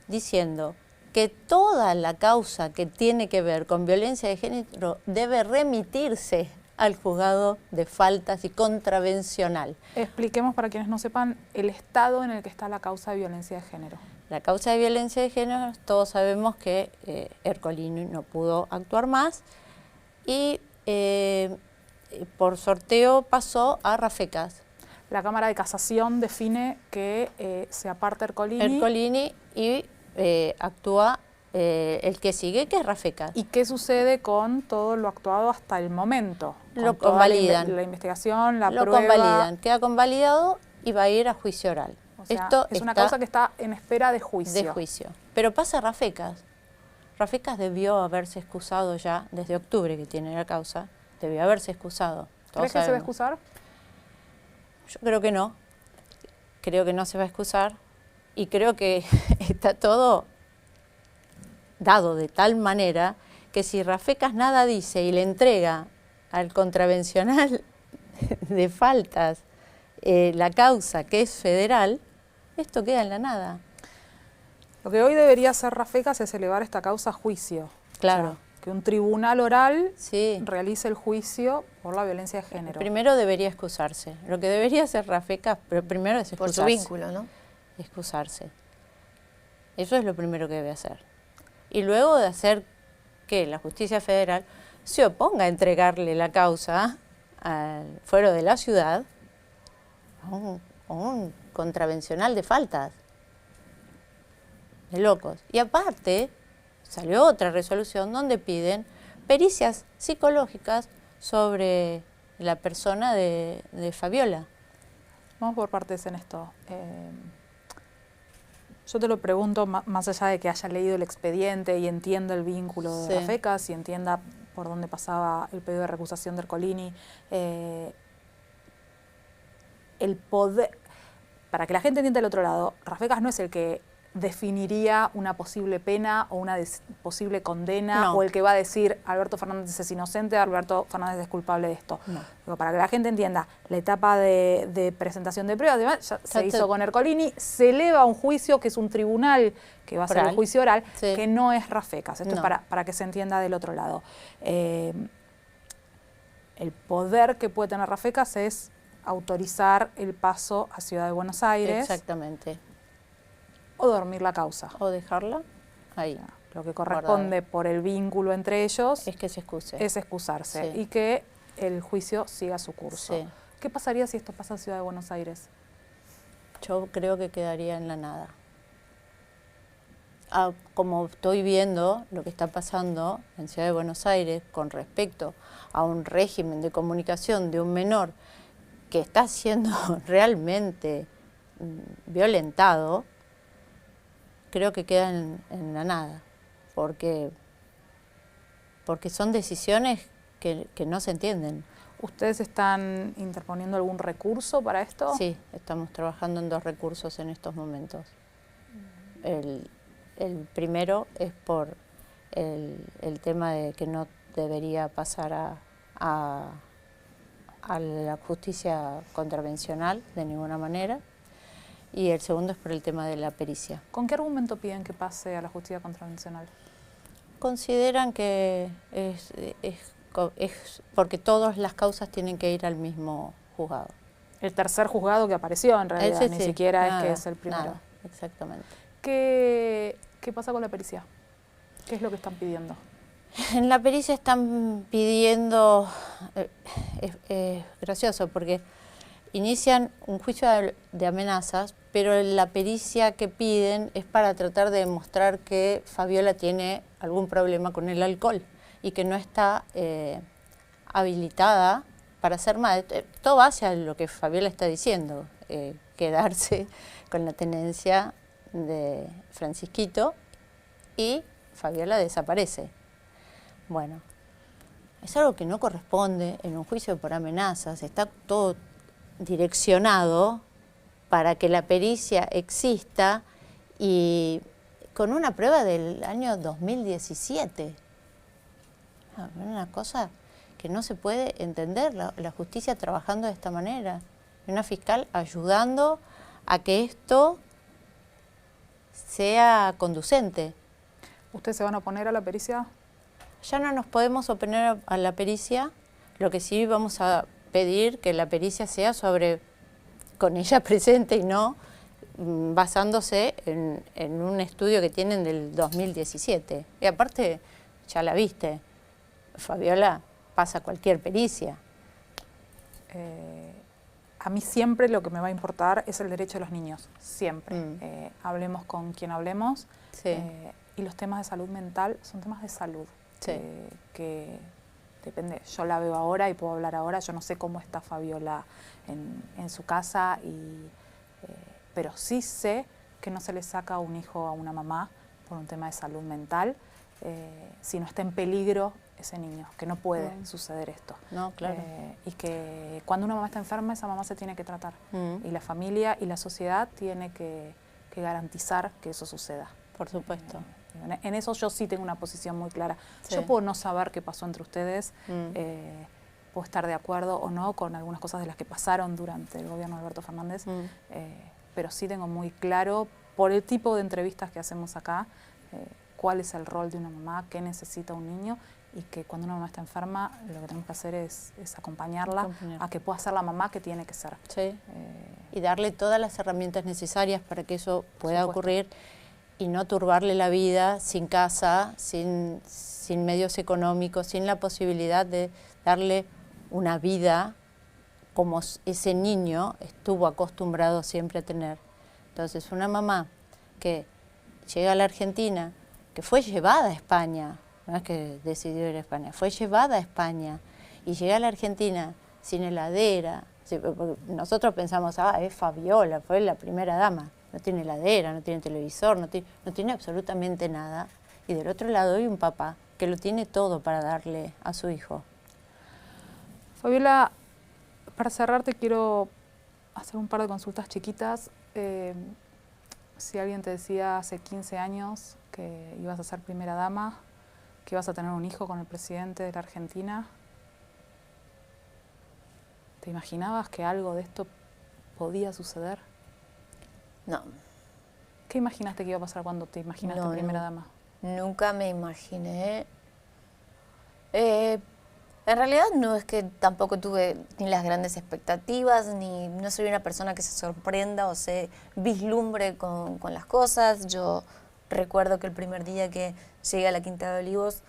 diciendo que toda la causa que tiene que ver con violencia de género debe remitirse al juzgado de faltas y contravencional. Expliquemos para quienes no sepan el estado en el que está la causa de violencia de género. La causa de violencia de género, todos sabemos que Ercolini no pudo actuar más y por sorteo pasó a Rafecas. La Cámara de Casación define que se aparta Ercolini y actúa el que sigue, que es Rafecas. ¿Y qué sucede con todo lo actuado hasta el momento? Lo Con toda convalidan. La investigación, la Lo prueba. convalidan, queda convalidado y va a ir a juicio oral. O sea, Esto es una está causa que está en espera de juicio. de juicio. Pero pasa a Rafecas. Rafecas debió haberse excusado ya desde octubre que tiene la causa. Debió haberse excusado. ¿Crees que se va a excusar? Yo creo que no. Creo que no se va a excusar. Y creo que está todo dado de tal manera que si Rafecas nada dice y le entrega al contravencional de faltas la causa que es federal, esto queda en la nada. Lo que hoy debería hacer Rafecas es elevar esta causa a juicio. Claro. O sea, que un tribunal oral Sí. realice el juicio por la violencia de género. Primero debería excusarse. Lo que debería hacer Rafecas, pero primero es Por excusarse. su vínculo, ¿no? Excusarse. Eso es lo primero que debe hacer. Y luego de hacer que la justicia federal se oponga a entregarle la causa al fuero de la ciudad a un contravencional de faltas. De locos. Y aparte, salió otra resolución donde piden pericias psicológicas sobre la persona de Fabiola. Vamos por partes en esto. Yo te lo pregunto más allá de que haya leído el expediente y entienda el vínculo de Sí. Rafecas y entienda por dónde pasaba el pedido de recusación de Ercolini. El poder, para que la gente entienda el otro lado, Rafecas no es el que definiría una posible pena o una posible condena, No. o el que va a decir Alberto Fernández es inocente, Alberto Fernández es culpable de esto. No. Digo, para que la gente entienda, la etapa de presentación de pruebas ya se hizo con Ercolini, se eleva a un juicio que es un tribunal que va a hacer Oral. el juicio oral, Sí. que no es Rafecas. Esto No. es para que se entienda del otro lado. El poder que puede tener Rafecas es autorizar el paso a Ciudad de Buenos Aires Exactamente. o dormir la causa. O dejarla ahí. Lo que corresponde por el vínculo entre ellos Es que se excuse. es excusarse Sí. y que el juicio siga su curso. Sí. ¿Qué pasaría si esto pasa en Ciudad de Buenos Aires? Yo creo que quedaría en la nada. Como estoy viendo lo que está pasando en Ciudad de Buenos Aires con respecto a un régimen de comunicación de un menor que está siendo realmente violentado, creo que queda en la nada, porque son decisiones que no se entienden. ¿Ustedes están interponiendo algún recurso para esto? Sí, estamos trabajando en 2 recursos en estos momentos. El primero es por el tema de que no debería pasar a la justicia contravencional de ninguna manera, y el segundo es por el tema de la pericia. ¿Con qué argumento piden que pase a la justicia contravencional? Consideran que es porque todas las causas tienen que ir al mismo juzgado. El tercer juzgado que apareció en realidad, Ese ni sí, siquiera nada, es que es el primero. nada, exactamente. ¿Qué pasa con la pericia? ¿Qué es lo que están pidiendo? En la pericia están pidiendo, es gracioso porque inician un juicio de amenazas, pero la pericia que piden es para tratar de demostrar que Fabiola tiene algún problema con el alcohol y que no está habilitada para ser madre. Todo va hacia lo que Fabiola está diciendo, quedarse con la tenencia de Francisquito, y Fabiola desaparece. Bueno, es algo que no corresponde en un juicio por amenazas, está todo direccionado para que la pericia exista, y con una prueba del año 2017. Una cosa que no se puede entender, la justicia trabajando de esta manera, una fiscal ayudando a que esto sea conducente. ¿Ustedes se van a oponer a la pericia? Ya no nos podemos oponer a la pericia, lo que sí vamos a pedir que la pericia sea con ella presente y no basándose en un estudio que tienen del 2017. Y aparte, ya la viste, Fabiola pasa cualquier pericia. A mí siempre lo que me va a importar es el derecho de los niños, siempre. Hablemos con quien hablemos. Sí. Y los temas de salud mental son temas de salud. Sí. Que depende, yo la veo ahora y puedo hablar ahora, yo no sé cómo está Fabiola en su casa, pero sí sé que no se le saca un hijo a una mamá por un tema de salud mental, si no está en peligro ese niño, que no puede suceder esto. No, claro. Y que cuando una mamá está enferma, esa mamá se tiene que tratar. Y la familia y la sociedad tiene que garantizar que eso suceda. Por supuesto. En eso yo sí tengo una posición muy clara. Sí. Yo puedo no saber qué pasó entre ustedes, puedo estar de acuerdo o no con algunas cosas de las que pasaron durante el gobierno de Alberto Fernández, pero sí tengo muy claro, por el tipo de entrevistas que hacemos acá, cuál es el rol de una mamá, qué necesita un niño, y que cuando una mamá está enferma, lo que tenemos que hacer es acompañarla a que pueda ser la mamá que tiene que ser. Sí. Y darle todas las herramientas necesarias para que eso pueda ocurrir, y no turbarle la vida sin casa, sin medios económicos, sin la posibilidad de darle una vida como ese niño estuvo acostumbrado siempre a tener. Entonces, una mamá que llega a la Argentina, que fue llevada a España, no es que decidió ir a España, fue llevada a España, y llega a la Argentina sin heladera. Nosotros pensamos, es Fabiola, fue la primera dama. No tiene heladera, no tiene televisor, no tiene absolutamente nada. Y del otro lado hay un papá que lo tiene todo para darle a su hijo. Fabiola, para cerrar te quiero hacer un par de consultas chiquitas. Si alguien te decía hace 15 años que ibas a ser primera dama, que ibas a tener un hijo con el presidente de la Argentina, ¿te imaginabas que algo de esto podía suceder? No. ¿Qué imaginaste que iba a pasar cuando te imaginaste primera dama? Nunca me imaginé. En realidad no es que tampoco tuve ni las grandes expectativas, ni no soy una persona que se sorprenda o se vislumbre con las cosas. Yo recuerdo que el primer día que llegué a la Quinta de Olivos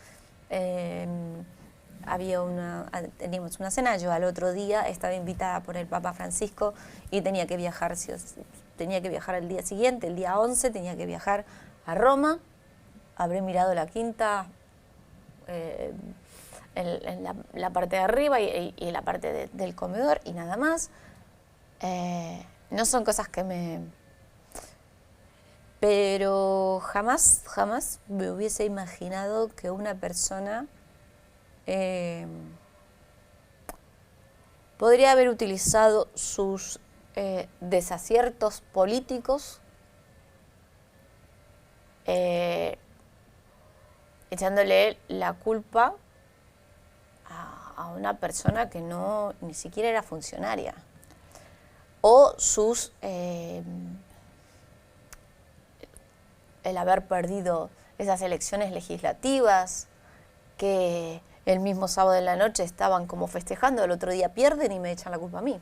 teníamos una cena. Yo al otro día estaba invitada por el Papa Francisco y tenía que viajar tenía que viajar al día siguiente, el día 11 tenía que viajar a Roma. Habré mirado la quinta en la parte de arriba y la parte del comedor y nada más. No son cosas que me... Pero jamás me hubiese imaginado que una persona podría haber utilizado sus desaciertos políticos echándole la culpa a una persona que ni siquiera era funcionaria. O el haber perdido esas elecciones legislativas que el mismo sábado de la noche estaban como festejando, el otro día pierden y me echan la culpa a mí.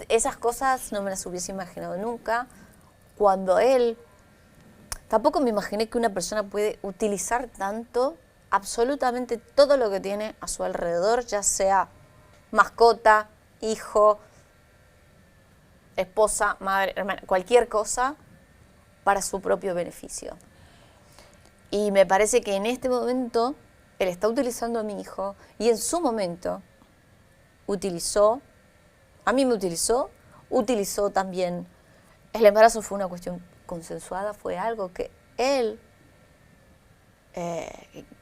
Esas cosas no me las hubiese imaginado nunca. Cuando tampoco me imaginé que una persona puede utilizar tanto absolutamente todo lo que tiene a su alrededor, ya sea mascota, hijo, esposa, madre, hermana, cualquier cosa para su propio beneficio. Y me parece que en este momento él está utilizando a mi hijo y en su momento a mí me utilizó también. El embarazo fue una cuestión consensuada, fue algo que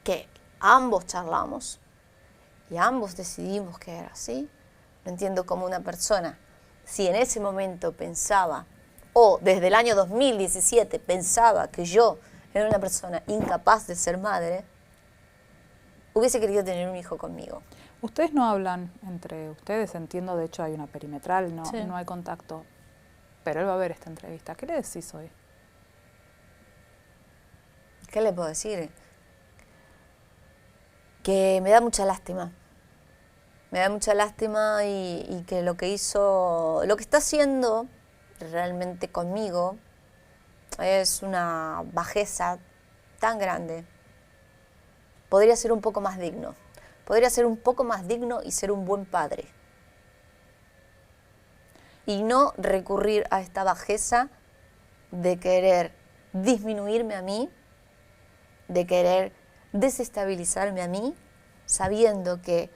que ambos charlamos y ambos decidimos que era así. No entiendo cómo una persona, si en ese momento pensaba, o desde el año 2017 pensaba que yo era una persona incapaz de ser madre, hubiese querido tener un hijo conmigo. Ustedes no hablan entre ustedes, entiendo, de hecho hay una perimetral, Sí. no hay contacto, pero él va a ver esta entrevista. ¿Qué le decís hoy? ¿Qué le puedo decir? Que me da mucha lástima. Me da mucha lástima y que lo que está haciendo realmente conmigo es una bajeza tan grande. Podría ser un poco más digno. Podría ser un poco más digno y ser un buen padre. Y no recurrir a esta bajeza de querer disminuirme a mí, de querer desestabilizarme a mí, sabiendo que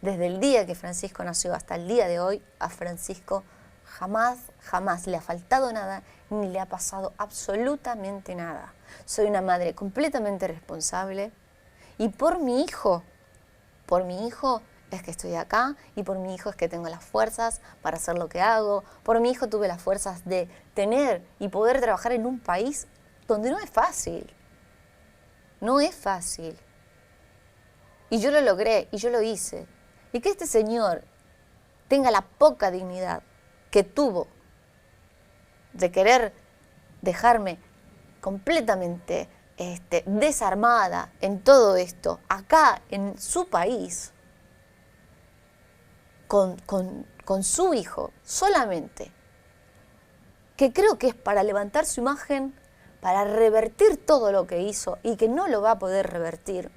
desde el día que Francisco nació hasta el día de hoy, a Francisco jamás le ha faltado nada, ni le ha pasado absolutamente nada. Soy una madre completamente responsable y por mi hijo es que estoy acá y por mi hijo es que tengo las fuerzas para hacer lo que hago. Por mi hijo tuve las fuerzas de tener y poder trabajar en un país donde no es fácil. No es fácil. Y yo lo logré y yo lo hice. Y que este señor tenga la poca dignidad que tuvo de querer dejarme completamente desarmada en todo esto, acá en su país, con su hijo solamente, que creo que es para levantar su imagen, para revertir todo lo que hizo y que no lo va a poder revertir,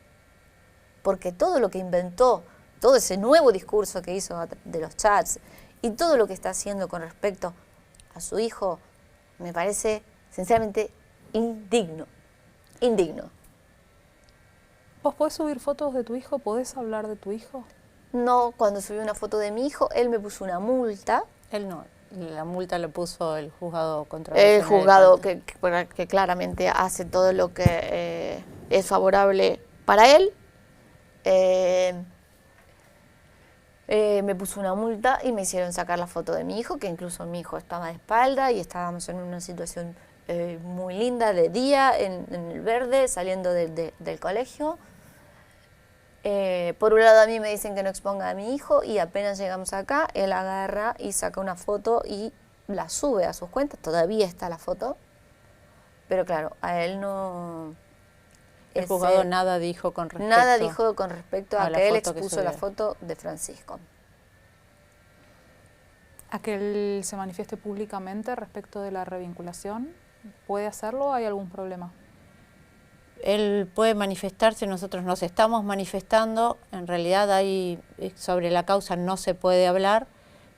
porque todo lo que inventó, todo ese nuevo discurso que hizo de los chats y todo lo que está haciendo con respecto a su hijo, me parece sinceramente indigno. ¿Vos podés subir fotos de tu hijo? ¿Podés hablar de tu hijo? No, cuando subí una foto de mi hijo, él me puso una multa. Él no, la multa la puso el juzgado contra El juzgado que claramente hace todo lo que es favorable para él. Me puso una multa y me hicieron sacar la foto de mi hijo, que incluso mi hijo estaba de espalda y estábamos en una situación muy linda de día, en el verde, saliendo del colegio. Por un lado a mí me dicen que no exponga a mi hijo y apenas llegamos acá, él agarra y saca una foto y la sube a sus cuentas, todavía está la foto, pero claro, a él no... El juzgado nada dijo con respecto a que él expuso la foto de Francisco. ¿A que él se manifieste públicamente respecto de la revinculación? ¿Puede hacerlo o hay algún problema? él puede manifestarse, nosotros nos estamos manifestando, en realidad ahí sobre la causa no se puede hablar,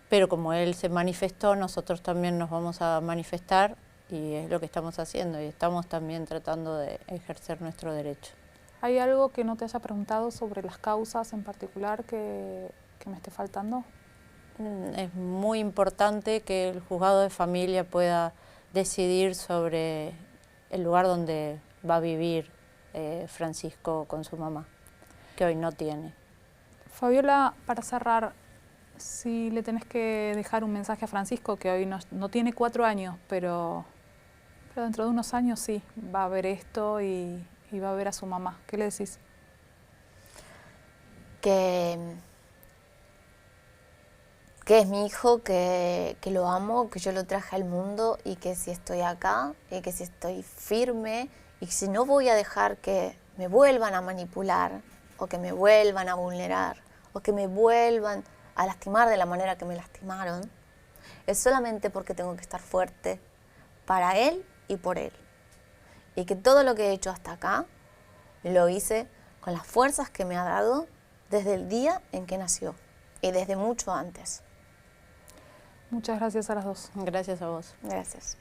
pero como él se manifestó, nosotros también nos vamos a manifestar y es lo que estamos haciendo y estamos también tratando de ejercer nuestro derecho. ¿Hay algo que no te haya preguntado sobre las causas en particular que me esté faltando? Es muy importante que el juzgado de familia pueda decidir sobre el lugar donde va a vivir Francisco con su mamá, que hoy no tiene. Fabiola, para cerrar, si le tenés que dejar un mensaje a Francisco, que hoy no tiene 4 años, pero dentro de unos años sí, va a ver esto y va a ver a su mamá. ¿Qué le decís? Que es mi hijo, que lo amo, que yo lo traje al mundo y que si estoy acá y que si estoy firme y que si no voy a dejar que me vuelvan a manipular o que me vuelvan a vulnerar o que me vuelvan a lastimar de la manera que me lastimaron, es solamente porque tengo que estar fuerte para él y por él. Y que todo lo que he hecho hasta acá lo hice con las fuerzas que me ha dado desde el día en que nació y desde mucho antes. Muchas gracias a las dos. Gracias a vos. Gracias.